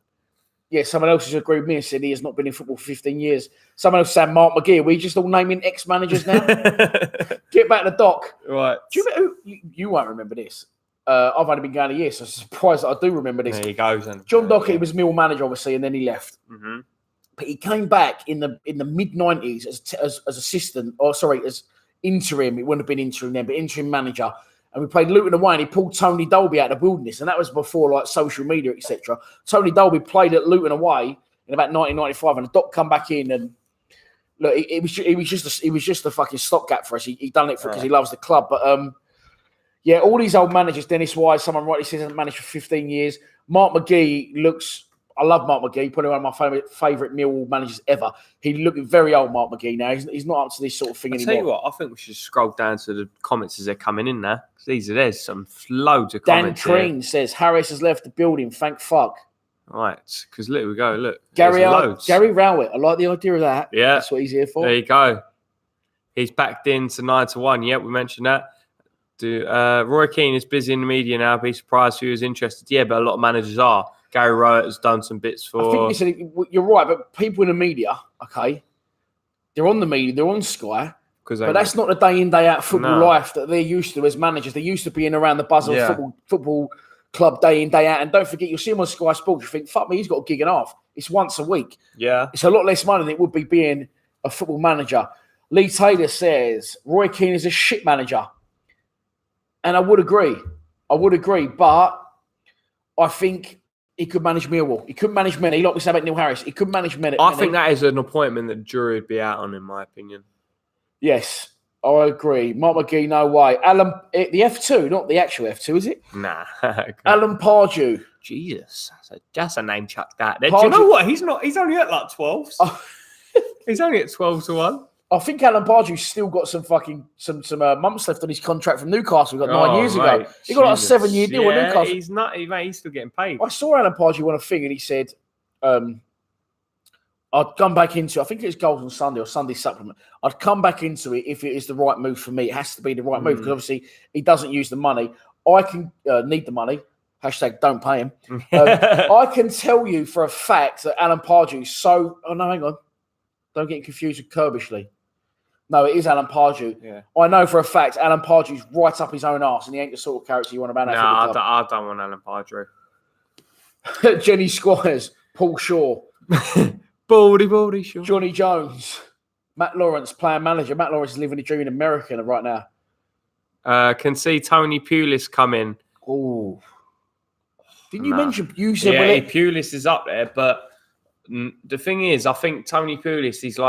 Yeah, someone else has agreed with me and said he has not been in football for 15 years. Someone else said Mark McGee. Are we just all naming ex-managers now? Get back to the dock. Right. Do you remember you won't remember this. I've only been going a year, so I'm surprised that I do remember this. There he goes. John Docherty was Millwall manager, obviously, and then he left. Mm-hmm. But he came back in the mid-90s as assistant, as interim. It wouldn't have been interim then, but interim manager. And we played Luton away, and he pulled Tony Dolby out of the wilderness, and that was before like social media, etc. Tony Dolby played at Luton away in about 1995, and the Doc come back in, and look, it was just a fucking stopgap for us. He done it because he loves the club, but all these old managers, Dennis Wise, someone rightly says hasn't managed for 15 years. Mark McGee I love Mark McGee, probably one of my favourite Millwall managers ever. He looked very old, Mark McGee, now. He's not up to this sort of thing anymore. I'll tell you what, I think we should scroll down to the comments as they're coming in now. There's some loads of comments. Dan Treen says, Harris has left the building, thank fuck. Right, because look, we go, look. Gary Rowett, I like the idea of that. Yeah. That's what he's here for. There you go. He's backed into 9-1. Yeah, we mentioned that. Roy Keane is busy in the media now. Be surprised who is interested. Yeah, but a lot of managers are. Gary Rowett has done some bits for... I think you're right, but people in the media, okay, they're on the media, they're on Sky, but that's not the day in, day out football life that they're used to as managers. They're used to being around the buzz of football club day in, day out. And don't forget, you'll see him on Sky Sports, you think, fuck me, he's got a gig and a half. It's once a week. Yeah. It's a lot less money than it would be being a football manager. Lee Taylor says, Roy Keane is a shit manager. And I would agree, but I think... he could manage Millwall. He couldn't manage many. Like we said about Neil Harris, he could manage many. I think that is an appointment that the jury would be out on, in my opinion. Yes, I agree. Mark McGee, no way. Alan, the F2, not the actual F2, is it? Nah. Alan Pardew. Jesus, that's a name chuck that. Do you know what? He's only at like 12. He's only at 12-1. I think Alan Pardew's still got some months left on his contract from Newcastle. He got 9 years ago. He got like a 7-year deal with Newcastle. He's not, mate. He's still getting paid. I saw Alan Pardew on a thing, and he said, "I'd come back into. I think it was Goals on Sunday or Sunday Supplement. I'd come back into it if it is the right move for me. It has to be the right move because obviously he doesn't use the money. I can need the money. Hashtag don't pay him. I can tell you for a fact that Alan Pardew's so. Oh no, hang on. Don't get confused with Kirbishley. No, it is Alan Pardew. Yeah. I know for a fact Alan Pardew's right up his own arse and he ain't the sort of character you want about. No, I don't want Alan Pardew. Jenny Squires, Paul Shaw. Baldy Shaw. Johnny Jones. Matt Lawrence, player manager. Matt Lawrence is living the dream in America right now. Can see Tony Pulis come in. Oh. Didn't you mention you said Pulis is up there, but the thing is, I think Tony Pulis is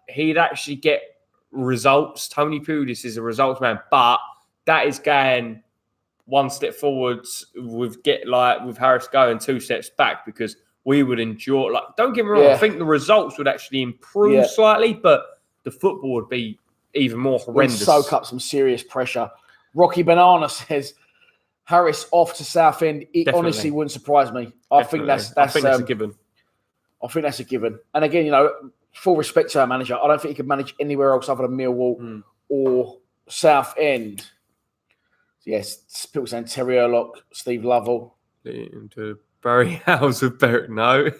he'd actually get results. Tony Pulis is a results man, but that is going one step forwards with Harris going 2 steps back, because we would endure. Don't get me wrong, I think the results would actually improve slightly, but the football would be even more horrendous. We'd soak up some serious pressure. Rocky Banana says Harris off to Southend. It honestly wouldn't surprise me. I think that's a given. I think that's a given. And again, full respect to our manager, I don't think he could manage anywhere else other than Millwall or Southend. Yes, people saying Terry Erlock, Steve Lovell. Into Barry Howes of Berwick. No.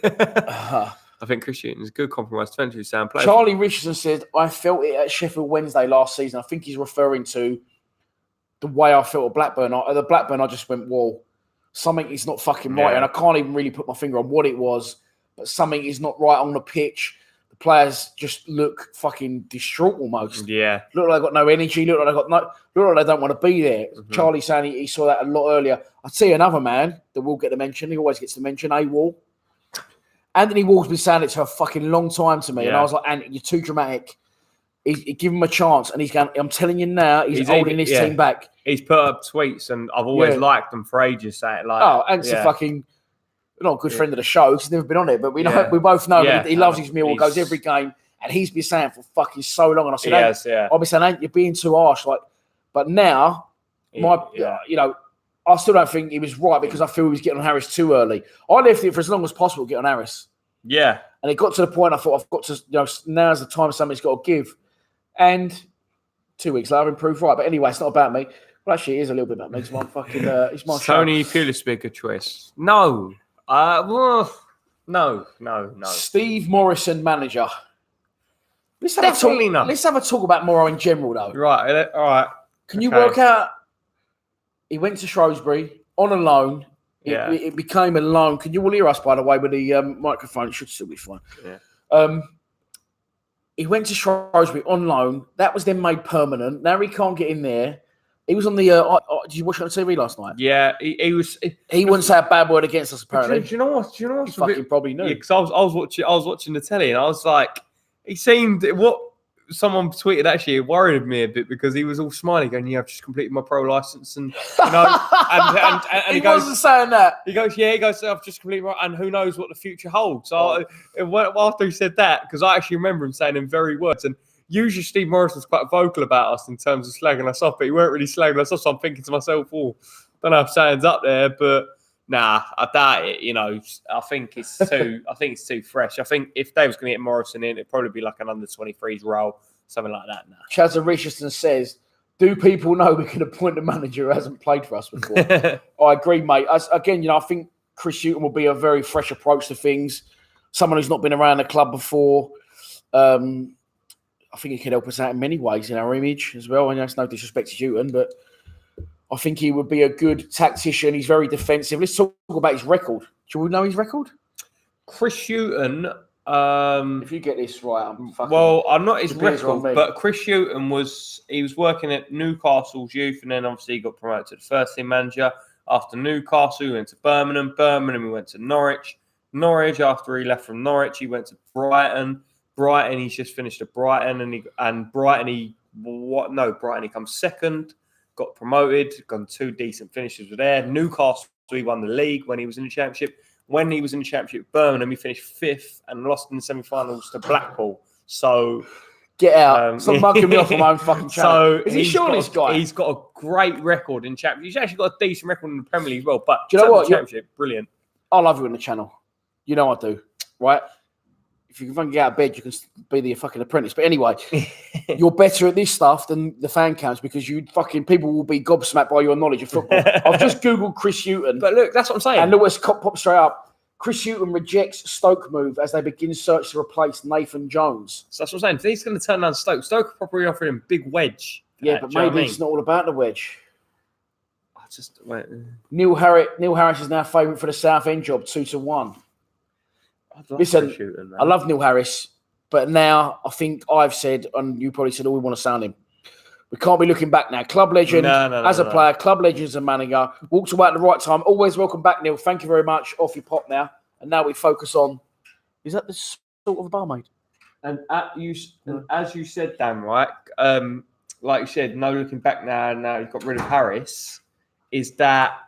I think Chris Hughton is a good compromise defensive sound player. Charlie Richardson said, I felt it at Sheffield Wednesday last season. I think he's referring to the way I felt at Blackburn. The Blackburn, I just went, whoa, something is not fucking right. And I can't even really put my finger on what it was, but something is not right on the pitch. The players just look fucking distraught almost. Yeah. Look like they've got no energy. Look like they don't want to be there. Mm-hmm. Charlie saying he saw that a lot earlier. I'd see another man that will get the mention. He always gets the mention, A-Wall. Anthony Wall's been saying it for a fucking long time to me. And I was like, Anthony, you're too dramatic. Give him a chance. And he's going, I'm telling you now, he's holding his team back. He's put up tweets and I've always liked them for ages. Saying Ant's a fucking... not a good friend of the show because he's never been on it, but we both know he loves his Millwall, goes every game, and he's been saying for fucking so long. And I said, I'll be saying, you're being too harsh. But now, I still don't think he was right because I feel he was getting on Harris too early. I left it for as long as possible to get on Harris. Yeah. And it got to the point I thought I've got to, now's the time somebody's got to give. And 2 weeks later, I've improved right. But anyway, it's not about me. Well, actually, it is a little bit about me. It's my fucking, it's my Tony Pulis be a good choice. No. No. Steve Morrison, manager. Let's have a talk about Morrow in general, though. Right, all right. Can you work out? He went to Shrewsbury on a loan. It became a loan. Can you all hear us, by the way, with the microphone? It should still be fine. Yeah. He went to Shrewsbury on loan. That was then made permanent. Now he can't get in there. He was on the. Did you watch it on TV last night? Yeah, he was. He wouldn't say a bad word against us. Apparently, do you know what? He fucking probably knew. Yeah, because I was watching the telly, and I was like, he seemed what someone tweeted actually. It worried me a bit because he was all smiling, going, "Yeah, I've just completed my pro license," and and he wasn't saying that. He goes, "I've just completed my," and who knows what the future holds. So after he said that, because I actually remember him saying them very words and. Usually Steve Morrison's quite vocal about us in terms of slagging us off, but he weren't really slagging us off. So I'm thinking to myself, don't know if saying's up there, but nah, I doubt it. I think it's too fresh. I think if they was going to get Morrison in, it'd probably be like an under 23s role, something like that. Nah. Chazza Richardson says, "Do people know we can appoint a manager who hasn't played for us before?" I agree, mate. Again, I think Chris Hughton will be a very fresh approach to things. Someone who's not been around the club before. I think he could help us out in many ways in our image as well. And that's no disrespect to Hughton, but I think he would be a good tactician. He's very defensive. Let's talk about his record. Do you know his record? Chris Hughton. If you get this right, I'm fucking... Well, I'm not his record, but Chris Hughton was working at Newcastle's youth, and then obviously he got promoted to the first team manager. After Newcastle, he went to Birmingham. Birmingham, he went to Norwich. Norwich, after he left from Norwich, he went to Brighton. Brighton, he's just finished at Brighton, Brighton, he comes second, got promoted, got 2 decent finishes with there. Newcastle, he won the league when he was in the Championship. When he was in the Championship, Birmingham, he finished 5th and lost in the semi-finals to Blackpool. So get out! Stop mugging me off on my own fucking channel. So is he sure this guy? He's got a great record in Championship. He's actually got a decent record in the Premier League as well. But do you know what? Championship, brilliant. I love you on the channel. You know I do, right? If you can fucking get out of bed, you can be the fucking apprentice. But anyway, you're better at this stuff than the fan counts because people will be gobsmacked by your knowledge of football. I've just Googled Chris Hughton. But look, that's what I'm saying. And Lewis pops straight up. Chris Hughton rejects Stoke move as they begin search to replace Nathan Jones. So that's what I'm saying. If he's going to turn down Stoke, Stoke will probably offer him a big wedge. Yeah, but maybe it's not all about the wedge. Wait. Neil Harris is now favourite for the Southend job, 2-1. Listen, I love Neil Harris. But now I think I've said, and you probably said, we want to sound him. We can't be looking back now. Club legend as a player, club legend as a manager. Walked away at the right time. Always welcome back, Neil. Thank you very much. Off your pop now. And now we focus on, is that the sort of a barmaid? And as you said, Dan, right? Like you said, no looking back now you've got rid of Harris. Is that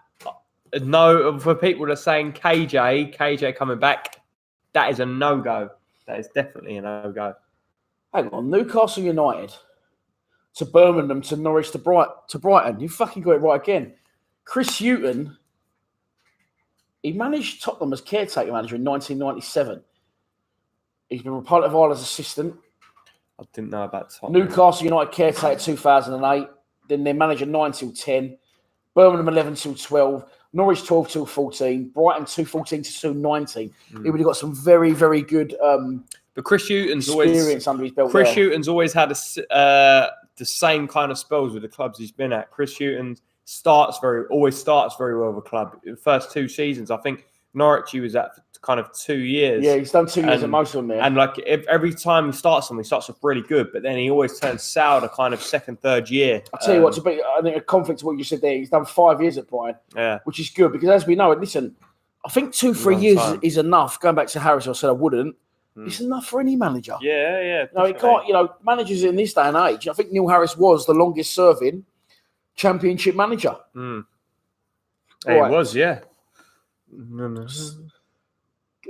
no for people that are saying KJ coming back? That is a no-go. That is definitely a no-go. Hang on, Newcastle United to Birmingham to Norwich to Brighton. You fucking got it right again. Chris Hughton, he managed Tottenham as caretaker manager in 1997. He's been part of Ireland's assistant. I didn't know about Tottenham. Newcastle United caretaker 2008. Then their manager 9 till 10. Birmingham 11 till 12. Norwich 12 till 14. Brighton 214 to 219. He would have got some very, very good but Chris Hughton's experience under his belt. Chris Hughton's always had the same kind of spells with the clubs he's been at. Chris Hughton always starts very well with a club. The first 2 seasons, I think Norwich he was at for kind of 2 years. Yeah, he's done 2 years at most of them there. And like every time he starts something, he starts off really good, but then he always turns sour the kind of second, third year. I'll tell you what, I think a conflict to what you said there, he's done 5 years at Brighton, which is good because as we know, listen, I think 2-3 years is enough. Going back to Harris, I said I wouldn't. It's enough for any manager. Yeah. No, it can't. Managers in this day and age. I think Neil Harris was the longest serving Championship manager. He was, yeah. No.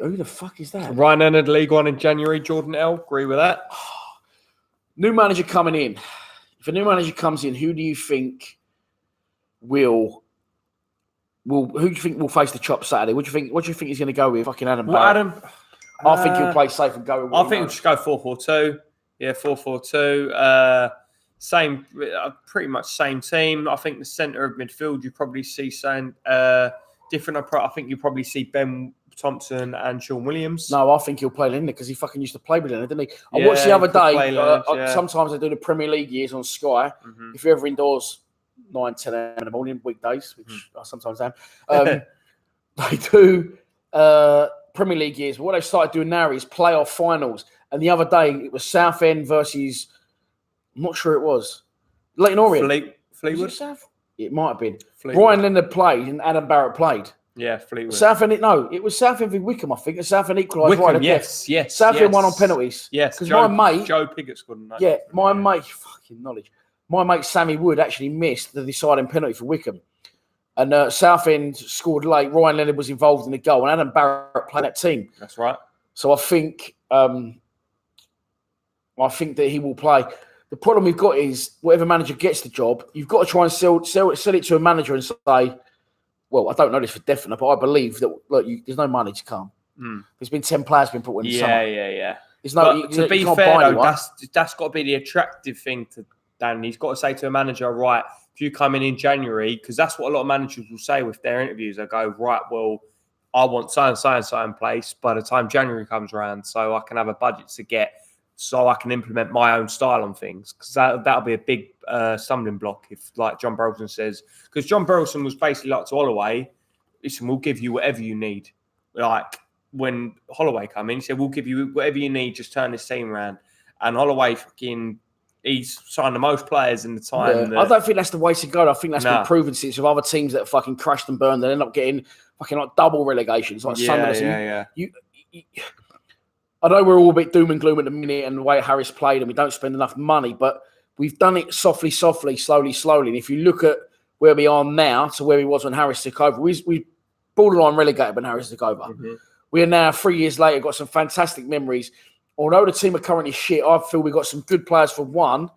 Who the fuck is that? Ryan entered League One in January. Jordan L. Agree with that. New manager coming in. If a new manager comes in, who do you think will face the chop Saturday? What do you think he's going to go with? Fucking Adam. I think he'll play safe and go with I think he'll just go 4-4-2. Yeah, 4-4-2. Same, pretty much same team. I think the centre of midfield, you probably see different. I think you probably see Ben Thompson and Sean Williams. No, I think he'll play Linder because he fucking used to play with Linder, didn't he? I watched the other day. Sometimes they do the Premier League years on Sky. If you're ever indoors 9, 10 a.m. in the morning, weekdays, which I sometimes am, they do Premier League years. But what they've started doing now is playoff finals. And the other day, it was Southend versus, I'm not sure it was, Leyton Orient. Fleetwood? It might have been. Brian Linder played and Adam Barrett played. Yeah, Fleetwood. It was Southend v Wickham, I think. And Southend equalised right. Yes. Southend won on penalties. Yes, because my mate, Joe Pigott scored. My mate, fucking knowledge. My mate Sammy Wood actually missed the deciding penalty for Wickham. And Southend scored late. Ryan Leonard was involved in the goal, and Adam Barrett played that team. That's right. So I think that he will play. The problem we've got is whatever manager gets the job, you've got to try and sell it to a manager and say, well, I don't know this for definite, but I believe that there's no money to come. There's been 10 players been put in the summer. Yeah. There's no. To be fair, though, that's got to be the attractive thing to Dan. He's got to say to a manager, right, if you come in January, because that's what a lot of managers will say with their interviews. They go, right, well, I want so in place by the time January comes around, so I can have a budget to get, so I can implement my own style on things. Because that'll be a big stumbling block if, like John Burleson says, because John Burleson was basically like to Holloway, listen, we'll give you whatever you need. Like when Holloway came in, he said, we'll give you whatever you need, just turn this team around. And Holloway he's signed the most players in the time. I don't think that's the way to go. I think that's been proven since with other teams that fucking crashed and burned. They end up getting fucking like double relegations. Like Sunderland. I know we're all a bit doom and gloom at the minute and the way Harris played and we don't spend enough money, but we've done it softly, slowly. And if you look at where we are now to where we was when Harris took over, we borderline relegated when Harris took over. We are now 3 years later, got some fantastic memories. Although the team are currently shit, I feel we've got some good players for one.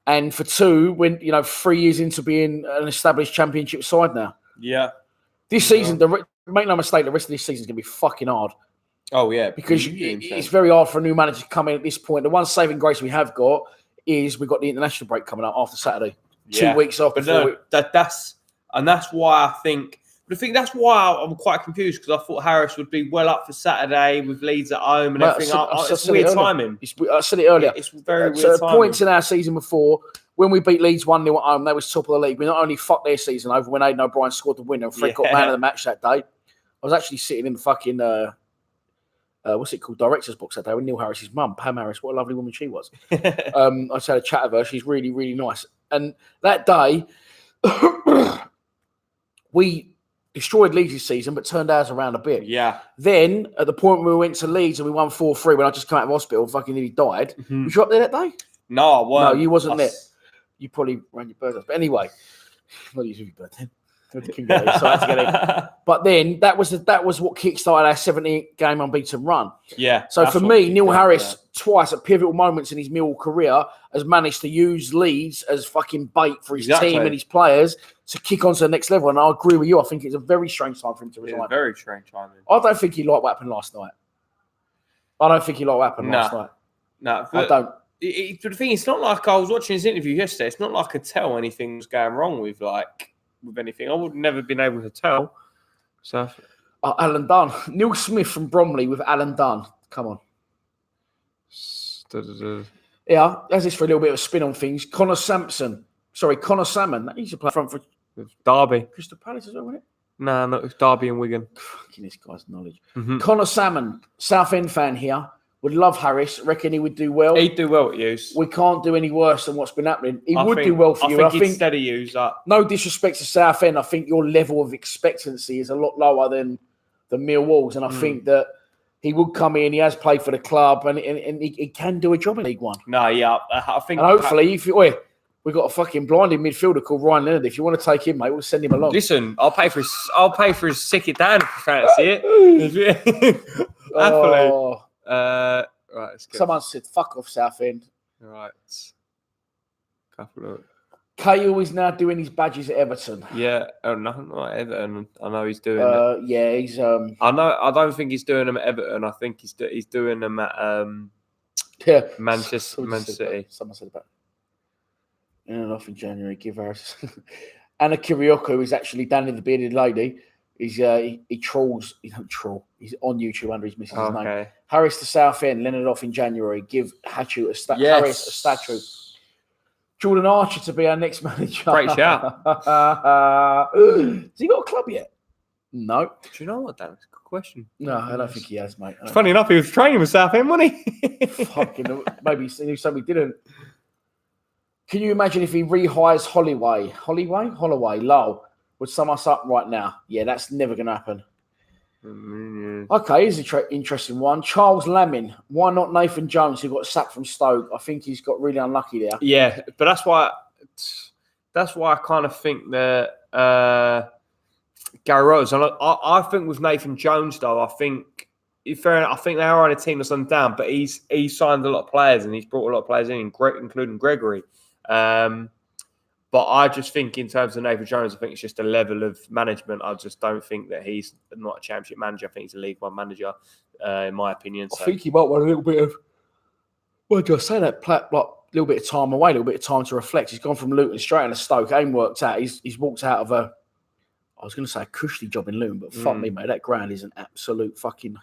And for two, when 3 years into being an established championship side now. Yeah. This season, make no mistake, the rest of this season is going to be fucking hard. Oh, yeah. Because it's very hard for a new manager to come in at this point. The one saving grace we have got is we've got the international break coming up after Saturday. 2 weeks off. But that's why I think... But I think that's why I'm quite confused, because I thought Harris would be well up for Saturday with Leeds at home and everything. It's weird timing. I said it earlier. It's very weird timing. Points in our season before, when we beat Leeds 1-0 at home, they was top of the league. We not only fucked their season over when Aidan O'Brien scored the winner and Fred got man of the match that day. I was actually sitting in the fucking what's it called? Director's box that day with Neil Harris's mum, Pam Harris. What a lovely woman she was. I just had a chat with her. She's really, really nice. And that day, we destroyed Leeds' season, but turned ours around a bit. Yeah. Then, at the point where we went to Leeds and we won 4-3, when I just came out of hospital, fucking nearly died. Mm-hmm. Was you up there that day? No, I wasn't. No, you wasn't there. You probably ran your bird off. But anyway, not using your bird then. But then that was what kickstarted our 70-game unbeaten run. Yeah. So for me, Neil Harris twice at pivotal moments in his Millwall career has managed to use Leeds as fucking bait for his team and his players to kick on to the next level. And I agree with you. I think it's a very strange time for him to resign. It's a very strange time. I don't think he liked what happened last night. Last night. No, I don't. But the thing, it's not like I was watching his interview yesterday. It's not like I could tell anything was going wrong with anything. I would never been able to tell. So, Alan Dunn, Neil Smith from Bromley with Alan Dunn. Come on. Yeah, as this for a little bit of a spin on things. Connor Salmon. That used to play front for Derby. Crystal Palace as well, wasn't it? No, not with Derby and Wigan. Fucking this guy's knowledge. Mm-hmm. Connor Salmon, Southend fan here. Would love Harris. Reckon he would do well. He'd do well at Hughes. We can't do any worse than what's been happening. He would do well for you. I think he'd steady Hughes up. No disrespect to Southend. I think your level of expectancy is a lot lower than the Millwall's. And I think that he would come in. He has played for the club. And he can do a job in League One. No, yeah. I think... And hopefully, we've got a fucking blinding midfielder called Ryan Leonard. If you want to take him, mate, we'll send him along. Listen, I'll pay for his sick it down if you fancy it. Happily. Right, let's go. Someone said, fuck off, Southend. Right. Couple of... Cahill is now doing his badges at Everton. Yeah. Oh, nothing like Everton. I know he's doing it. Yeah, he's... I don't think he's doing them at Everton. I think he's doing them at Manchester, Man City. Someone said about in and off in January. Give Harris. Anna Kirioko is actually Dan the Bearded Lady. He trolls. He don't troll. He's on YouTube under his missus' name. Harris to Southend, Leonard off in January. Give Hatchu Harris a statue. Jordan Archer to be our next manager. Great shout. Has he got a club yet? No. Do you know what, Dan? It's a good question. No, I don't think he has, mate. Funny enough, he was training with Southend, wasn't he? Fucking, maybe he knew somebody didn't. Can you imagine if he rehires Holloway, Lowell? Would sum us up right now? Yeah, that's never going to happen. Okay, here's an interesting one. Charles Lammin. Why not Nathan Jones, who got sacked from Stoke? I think he's got really unlucky there. Yeah, but that's why I kind of think that Gary Rose. I think with Nathan Jones, though, I think fair enough, I think they are on a team that's on down, but he's signed a lot of players and he's brought a lot of players in, including Gregory. But I just think in terms of Nathan Jones, I think it's just a level of management. I just don't think that he's not a championship manager. I think he's a League One manager, in my opinion. So. I think he might want a little bit of, well, do I say that? Like, a little bit of time away, a little bit of time to reflect. He's gone from Luton straight into Stoke. Ain't worked out. He's walked out of I was going to say a cushy job in Luton, but fuck me, mate. That ground is an absolute fucking...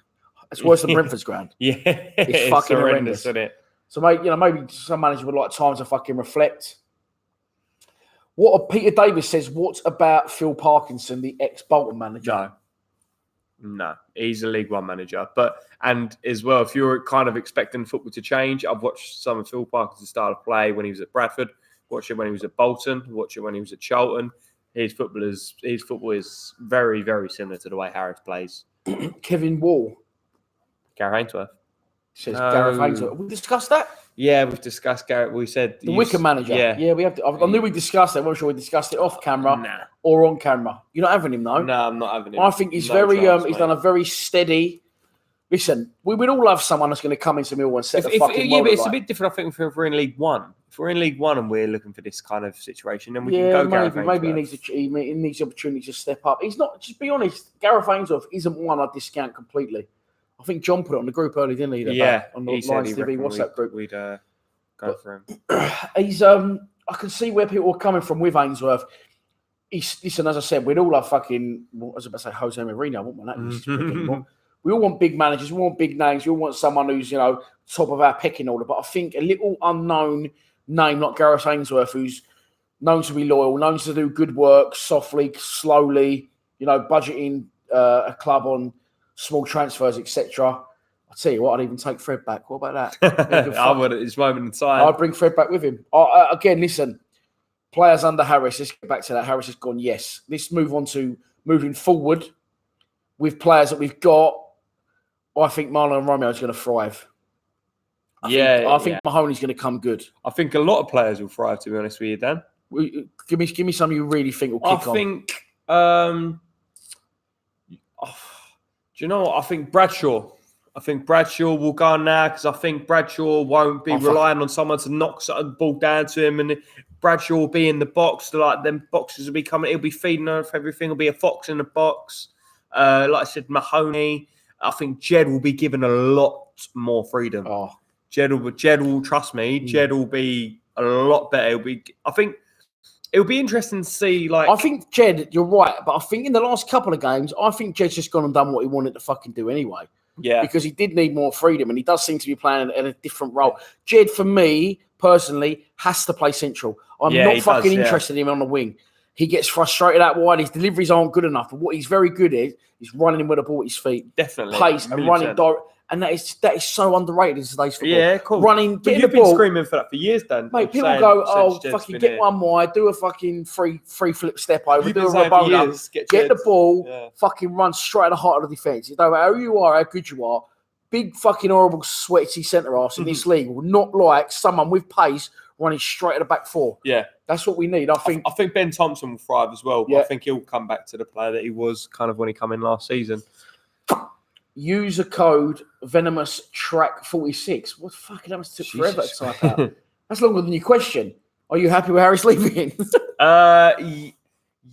It's worse than Brentford's ground. Yeah. It's fucking horrendous. Isn't it? So, mate, maybe some managers would like time to fucking reflect. Peter Davis says, what about Phil Parkinson, the ex-Bolton manager? No, he's a League One manager. And as well, if you're kind of expecting football to change, I've watched some of Phil Parkinson's style of play when he was at Bradford, watched it when he was at Bolton, watched it when he was at Charlton. His football is very, very similar to the way Harris plays. Kevin Wall. Gary Ainsworth. Says Gareth Ainsworth. We discussed that? Yeah, we've discussed Gareth. We said the Wicker manager. Yeah, we have to. I knew we discussed it. I'm not sure we discussed it off camera or on camera. You're not having him, though. No, I'm not having him. I think he's he's done a very steady. Listen, we would all love someone that's going to come into Millwall and set the fucking world but it's a bit different, I think, if we're in League One. If we're in League One and we're looking for this kind of situation, then we can go Gareth Ainsworth. Maybe he needs the opportunity to step up. He's not. Just be honest. Gareth Ainsworth isn't one I discount completely. I think John put it on the group early, didn't he? On the Lions TV WhatsApp group. We'd go for him. He's. I can see where people are coming from with Ainsworth. Listen, as I said, we'd all have fucking. I was about to say Jose Mourinho. I wouldn't want that. We all want big managers. We want big names. We all want someone who's top of our pecking order. But I think a little unknown name like Gareth Ainsworth, who's known to be loyal, known to do good work, softly, slowly. Budgeting a club on small transfers, etc. I tell you what, I'd even take Fred back. What about that? I would at this moment in time. I'd bring Fred back with him. Again, listen, players under Harris. Let's get back to that. Harris has gone. Yes. Let's move on to moving forward with players that we've got. I think Marlon Romeo is going to thrive. I think Mahoney's going to come good. I think a lot of players will thrive, to be honest with you, Dan. Give me some you really think will kick on. I think, do you know what? I think Bradshaw. Will go on now because I think Bradshaw won't be relying on someone to knock the ball down to him, and Bradshaw will be in the box. Like them boxes will be coming. He'll be feeding off everything. Will be a fox in the box. Like I said, Mahoney. I think Jed will be given a lot more freedom. Jed will trust me. Jed will be a lot better. I think it'll be interesting to see. I think Jed, you're right, but I think in the last couple of games, I think Jed's just gone and done what he wanted to fucking do anyway. Yeah, because he did need more freedom, and he does seem to be playing in a different role. Jed, for me personally, has to play central. I'm not fucking interested in him on the wing. He gets frustrated out wide. His deliveries aren't good enough. But what he's very good at is running with the ball at his feet. Definitely. Pace and running direct. And that is so underrated in today's football. Yeah, cool. Running, getting the ball. You've been screaming for that for years, Dan. Mate, people go, fucking get one wide, do a fucking free flip step over, do a Rabona, get the ball, fucking run straight at the heart of the defence. You don't matter who you are, how good you are. Big fucking horrible sweaty centre-arse in this league will not like someone with pace running straight at the back four. Yeah. That's what we need. I think Ben Thompson will thrive as well. Yeah. I think he'll come back to the player that he was kind of when he came in last season. User code Venomous Track 46. What fucking happens to forever to type out? That's longer than your question. Are you happy with Harris leaving?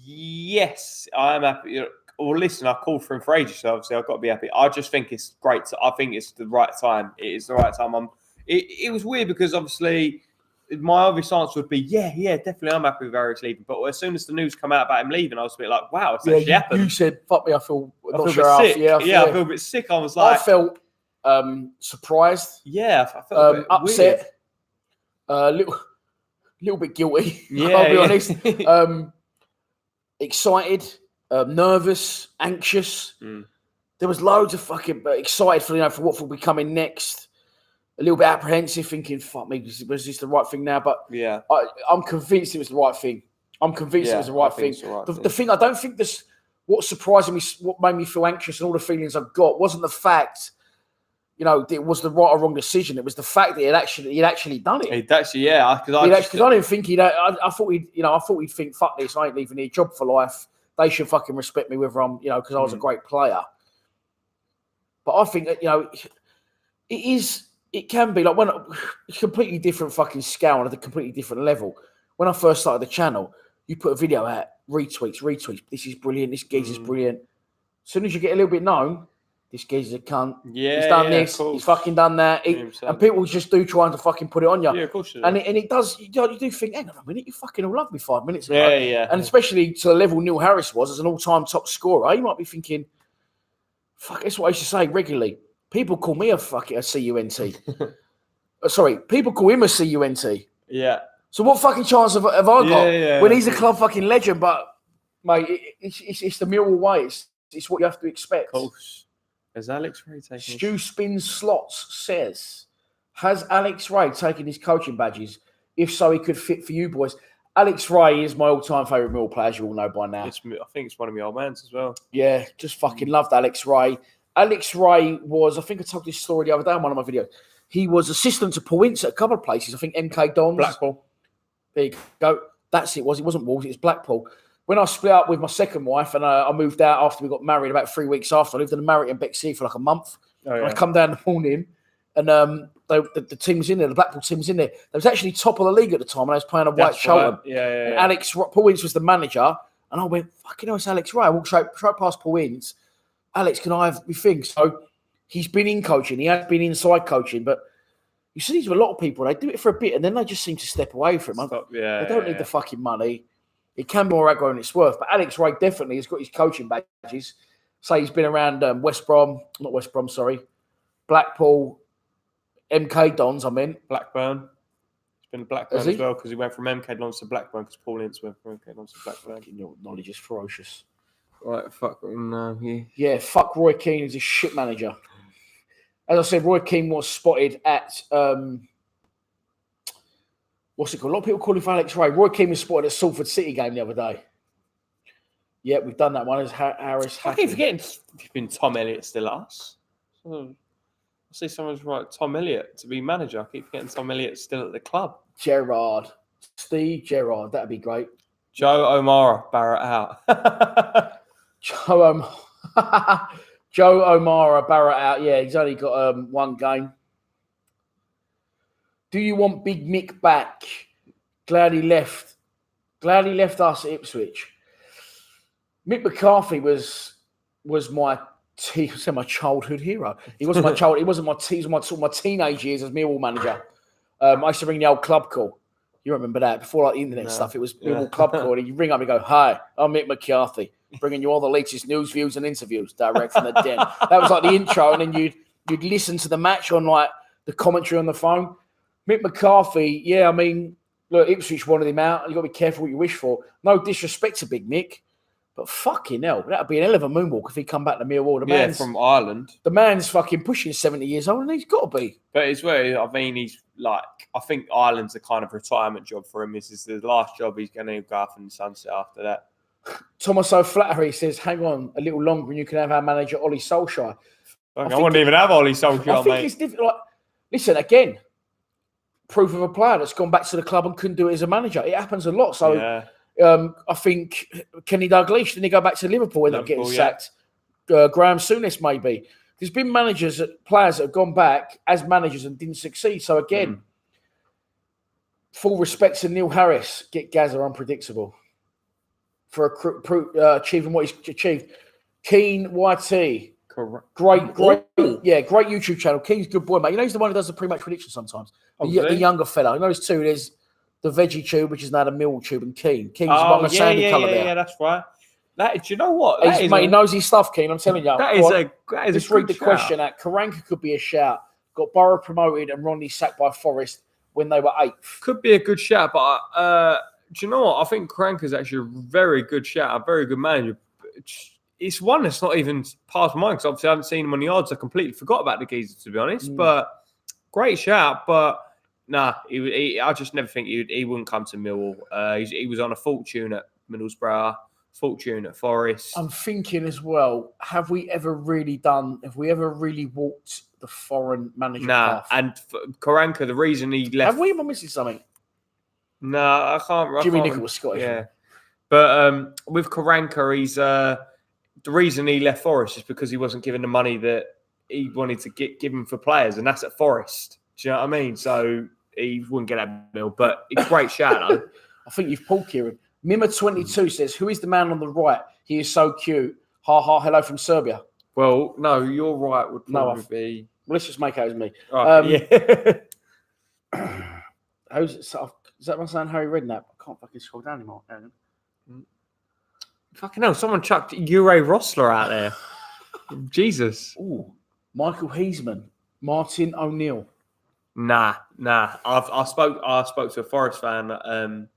Yes, I am happy. Well, listen, I called for him for ages, so obviously I've got to be happy. I just think it's great. I think it's the right time. It is the right time. It was weird because obviously my obvious answer would be, yeah, definitely I'm happy with Harris leaving. But as soon as the news came out about him leaving, I was a bit like, wow, it's actually happened. You said, fuck me, I feel a bit sick. I feel a bit sick. I was like... I felt surprised. Yeah, I felt a bit upset. A little bit guilty, I'll be honest. Excited. Nervous, anxious. There was loads of fucking excited for what will be coming next. A little bit apprehensive, thinking, "Fuck me, was this the right thing now?" But yeah, I'm convinced it was the right thing. It was the right thing. The thing I don't think this. What surprised me, what made me feel anxious, and all the feelings I've got wasn't the fact, it was the right or wrong decision. It was the fact that he'd actually done it. He'd actually, because I didn't think I thought he'd think, "Fuck this, I ain't leaving here, job for life. They should fucking respect me whether I'm, because I was a great player." But I think that, it can be like when a completely different fucking scale and at a completely different level. When I first started the channel, you put a video out, retweets. This is brilliant. This geezer's brilliant. As soon as you get a little bit known, this geezer's a cunt. Yeah, he's done this. He's fucking done that. And people just do trying to fucking put it on you. Yeah, of course. And it does. You do think, hang on a minute, you fucking all loved me 5 minutes ago. Yeah. And especially to the level Neil Harris was as an all-time top scorer, you might be thinking, fuck, that's what I used to say regularly. People call me a CUNT. Sorry, people call him a CUNT. Yeah. So what fucking chance have I got when he's a club fucking legend? But mate, it's the Millwall way. It's what you have to expect. Of course. Has Alex Ray taken? Stu Spins Slots says, has Alex Ray taken his coaching badges? If so, he could fit for you boys. Alex Ray is my all-time favourite Millwall player, as you all know by now. I think it's one of my old mans as well. Yeah, just fucking loved Alex Ray. Alex Ray was, I think I told this story the other day on one of my videos. He was assistant to Paul Ince at a couple of places. I think MK Dons. Blackpool. There you go. That's it. It wasn't Wolves, it was Blackpool. When I split up with my second wife and I moved out after we got married about 3 weeks after, I lived in a Marriott in Bexley for like a month. I come down in the morning and the team was in there, the Blackpool team was in there. They was actually top of the league at the time and I was playing a White Charlton. Yeah. Paul Ince was the manager and I went, fucking hell, it's Alex Ray. I walked straight past Paul Ince. Alex, can I have my thing? So he's been in coaching. He has been inside coaching. But you see these with a lot of people. They do it for a bit and then they just seem to step away from him. They don't need the fucking money. It can be more aggro than it's worth. But Alex Ray definitely has got his coaching badges. Say he's been around Blackpool, MK Dons, Blackburn. He's been Blackburn as well because he went from MK Dons to Blackburn because Paul Ince went from MK Dons to Blackburn. Your knowledge is ferocious. Right, fuck. No, yeah, fuck Roy Keane. He's a shit manager. As I said, Roy Keane was spotted at what's it called? A lot of people call him Alex Ray. Roy Keane was spotted at Salford City game the other day. Yeah, we've done that one as Harris. I keep forgetting Tom Elliott's still us. I see someone's right, Tom Elliott to be manager. I keep forgetting Tom Elliott's still at the club. Steve Gerrard, that'd be great. Joe O'Mara, Barrett out. Joe O'Mara, Barrett out. Yeah, he's only got one game. Do you want Big Mick back? Glad he left us at Ipswich. Mick McCarthy was my childhood hero. He wasn't my child. He wasn't my teenage years as Millwall manager. I used to ring the old club call. You remember that before like the internet stuff? It was Millwall club call. And you ring up and go, "Hi, I'm Mick McCarthy, bringing you all the latest news, views, and interviews direct from the den." That was like the intro, and then you'd listen to the match on like the commentary on the phone. Mick McCarthy, yeah, I mean, look, Ipswich wanted him out. You've got to be careful what you wish for. No disrespect to Big Mick, but fucking hell, that would be an hell of a moonwalk if he come back to Millwall. From Ireland. The man's fucking pushing 70 years old, and he's got to be. But it's where, I mean, he's like, I think Ireland's a kind of retirement job for him. This is the last job he's going to go off in the sunset after that. Thomas O'Flaherty says, hang on a little longer and you can have our manager, Ollie Solskjaer. I wouldn't even have Ollie Solskjaer, I think it's difficult. Like, listen, again, proof of a player that's gone back to the club and couldn't do it as a manager. It happens a lot. So I think Kenny Dalglish, didn't he go back to Liverpool, ended up getting sacked? Graham Souness, maybe. There's been players that have gone back as managers and didn't succeed. So again, full respect to Neil Harris. Get Gazza unpredictable for achieving what he's achieved. Keane, YT. Great YouTube channel. Keane's a good boy, mate. You know he's the one who does the pre-match prediction sometimes. The younger fella. You know there's two. There's the veggie tube, which is now the Millwall tube, and Keane. Keane's one of the sandy colour there. Yeah, that's right. Do you know what? He knows his stuff, Keane. I'm telling you. Let's read the question out. Karanka could be a shout. Got Borough promoted and Ronnie sacked by Forest when they were 8th. Could be a good shout, but do you know what? I think Karanka's actually a very good shout, a very good manager. It's one that's not even past my mind because obviously I haven't seen him on the odds. I completely forgot about the geezer, to be honest. But great shout. But nah, I just never think he wouldn't come to Millwall. He was on a fortune at Middlesbrough, fortune at Forest. I'm thinking as well, have we ever really walked the foreign manager path? And Karanka, the reason he left... Have we ever missed something? No, I can't. Jimmy Nicholl was Scottish. Yeah. But with Karanka, he's... the reason he left Forest is because he wasn't given the money that he wanted to give him for players, and that's at Forest. Do you know what I mean? So he wouldn't get that bill, but it's a great shout though. I think you've pulled Kieran. Mima22 says, who is the man on the right? He is so cute. Ha ha, hello from Serbia. Well, no, your right would probably be... Well, let's just make out as me. Right, Is that one saying Harry Redknapp? I can't fucking scroll down anymore. Fucking hell, someone chucked Ure Rossler out there. Jesus. Ooh, Michael Heisman, Martin O'Neill. Nah. I spoke to a Forest fan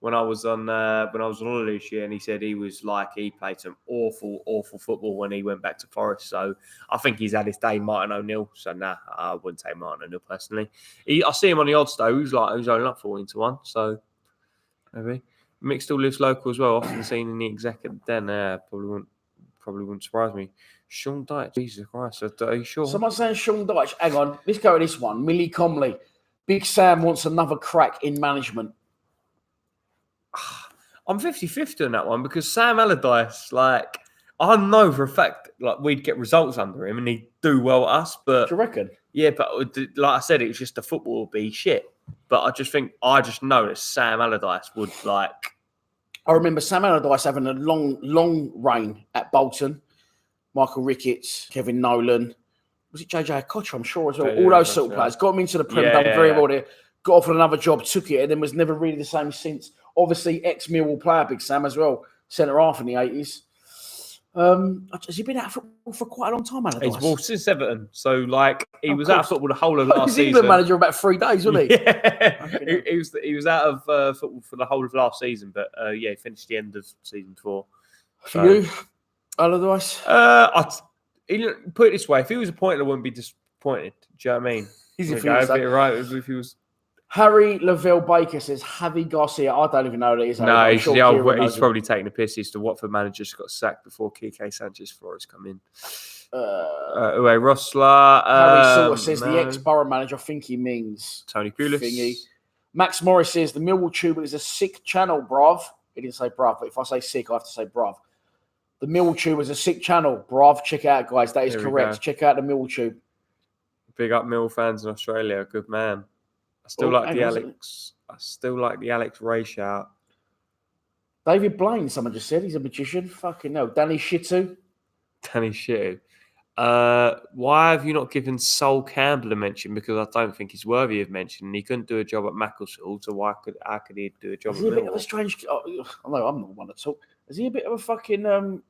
when I was on holiday this year, and he said he played some awful football when he went back to Forest. So I think he's had his day, Martin O'Neill. So nah, I wouldn't take Martin O'Neill personally. I see him on the odds though. He's only like 14-1. So maybe. Mick still lives local as well. Often seen in the exec at the den. Probably wouldn't surprise me. Sean Dyche, Jesus Christ, are you sure? Someone's saying Sean Dyche. Hang on, let's go with this one. Millie Comley. Big Sam wants another crack in management. I'm 50-50 on that one because Sam Allardyce, I know for a fact, we'd get results under him and he'd do well at us. But do you reckon? Yeah, but like I said, it was just the football would be shit. But I just know that Sam Allardyce would I remember Sam Allardyce having a long reign at Bolton. Michael Ricketts, Kevin Nolan. Was it JJ Kocher? I'm sure as well. All those sort of players. Got him into the Prem, done very well there. Got offered another job, took it, and then was never really the same since. Obviously, ex-Millwall player, Big Sam as well. Centre-half in the 80s. Has he been out of football for quite a long time, Allardyce? Since Everton. So, he was out of football the whole of last season. He was England manager about 3 days, wasn't he? Yeah. He was out of football for the whole of last season, but he finished the end of season 4. For you, Allardyce? Put it this way, if he was appointed, I wouldn't be pointed. Do you know what I mean? Easy There for you you go, to say. if it right, if he was. Harry Lavelle Baker says Javi Garcia. I don't even know who that is. No, I'm sure Kieran knows he's probably taking the piss. He's the Watford manager just got sacked before Kike Sanchez Flores come in. Uwe Rosler. Harry Salter says the ex-Borough manager. I think he means Tony Pulis. Thingy. Max Morris says the Millwall Tube is a sick channel, bruv. He didn't say bruv, but if I say sick, I have to say bruv. The Millwall Tube is a sick channel, bruv. Check it out, guys. That is correct. Check out the Millwall Tube. Big up Mill fans in Australia. Good man. I still like the Alex Ray shout. David Blaine, someone just said. He's a magician. Fucking hell. Danny Shittu. Why have you not given Sol Campbell a mention? Because I don't think he's worthy of mention. He couldn't do a job at Macclesfield, so how could he do a job at Millwall? Is he a bit of a strange... I know I'm not one to talk. Is he a bit of a fucking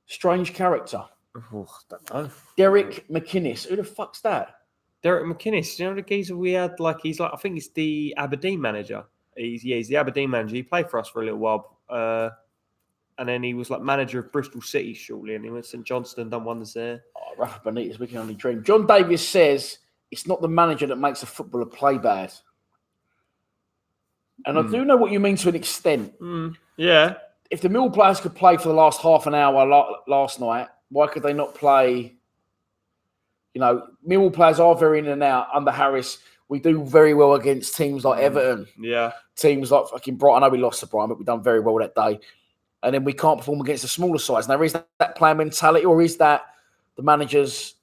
strange character? Oh, I don't know. Derek McInnes. Who the fuck's that? Derek McInnes. You know the geezer we had? I think he's the Aberdeen manager. He's the Aberdeen manager. He played for us for a little while. And then he was manager of Bristol City shortly, and he went to St Johnstone, done wonders there. Oh, Rafa Benitez, we can only dream. John Davis says it's not the manager that makes a footballer play bad. And I do know what you mean to an extent. Yeah. If the Mill players could play for the last half an hour last night, why could they not play? You know, Millwall players are very in and out under Harris. We do very well against teams like Everton. Yeah. Teams like fucking Brighton. I know we lost to Brighton, but we've done very well that day. And then we can't perform against the smaller sides. Now, is that player mentality, or is that the manager's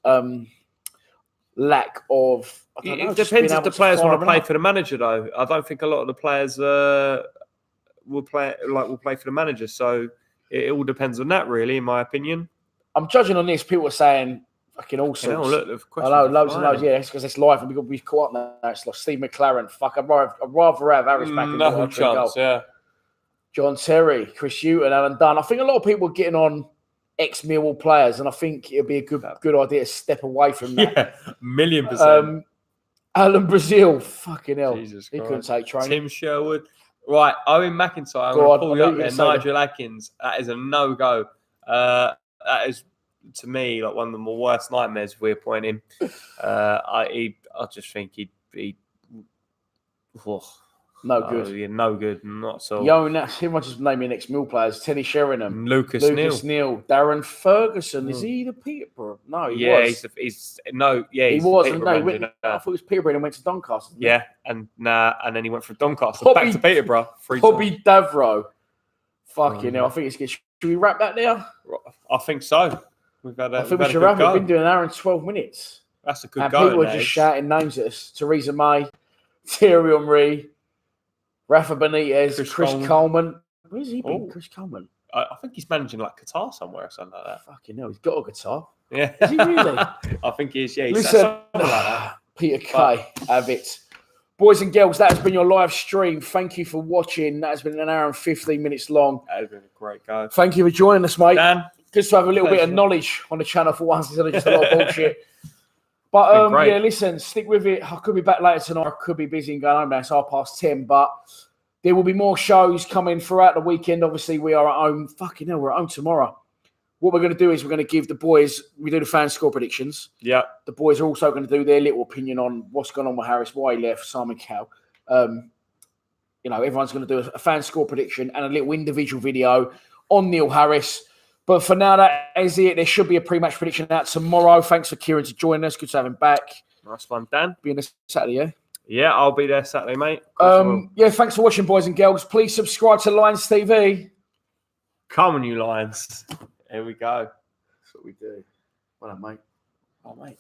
lack of? I don't know, it depends if the players want to play for the manager, though. I don't think a lot of the players will play for the manager. So it all depends on that, really, in my opinion. I'm judging on this. People are saying fucking all sorts. I know, loads and loads. Yeah, it's because it's live and we've caught up now. It's like Steve McLaren. Fuck, I'd rather have Harris back in no chance. Yeah. John Terry, Chris Hughton, Alan Dunn. I think a lot of people are getting on ex-Millwall players, and I think it'd be a good idea to step away from that. Yeah, 1,000,000%. Alan Brazil, fucking hell. Jesus he Christ. couldn't take training. Tim Sherwood. Right, Owen McIntyre. I'm going to pull you up there. Nigel Atkins. That is a no-go. That is, to me, like one of the worst nightmares we're pointing. I just think he'd be... No good. Yeah, no good. Not so. Yo, everyone just naming ex-Mill players. Tenny Sheringham. Lucas Neal. Darren Ferguson. Is he the Peterborough? No, he was. He was. I thought he was Peterborough and went to Doncaster. Yeah, and then he went from Doncaster back to Peterborough. Bobby Davro. Fucking hell. I think it's good. Should we wrap that there? I think so. I think we should wrap it. We've been doing an hour and 12 minutes. That's a good and go. People are just shouting names at us. Theresa May, Thierry Henry, Rafa Benitez, Chris Coleman. Where's he been? Chris Coleman? I think he's managing Qatar somewhere or something like that. Fucking hell, he's got a guitar. Yeah. Is he really? I think he is, yeah. Listen, something like that. Peter Kay, have it. Boys and girls, that has been your live stream. Thank you for watching. That has been an hour and 15 minutes long. That has been a great go. Thank you for joining us, mate. Dan. Good to have a little bit of knowledge on the channel for once instead of just a lot of bullshit. But yeah, listen, stick with it. I could be back later tonight. I could be busy and going home now. It's 10:30. But there will be more shows coming throughout the weekend. Obviously, we are at home. Fucking hell, we're at home tomorrow. What we're going to do is we're going to give the boys, we do the fan score predictions. Yeah. The boys are also going to do their little opinion on what's going on with Harris, why he left, Simon Cowell. Everyone's going to do a fan score prediction and a little individual video on Neil Harris. But for now, that is it. There should be a pre-match prediction out tomorrow. Thanks for Kieran to join us. Good to have him back. Nice one, Dan. Being this Saturday, yeah? Yeah, I'll be there Saturday, mate. Yeah, thanks for watching, boys and girls. Please subscribe to Lions TV. Come on, you Lions. Here we go. That's what we do. Well done, mate. Oh, mate.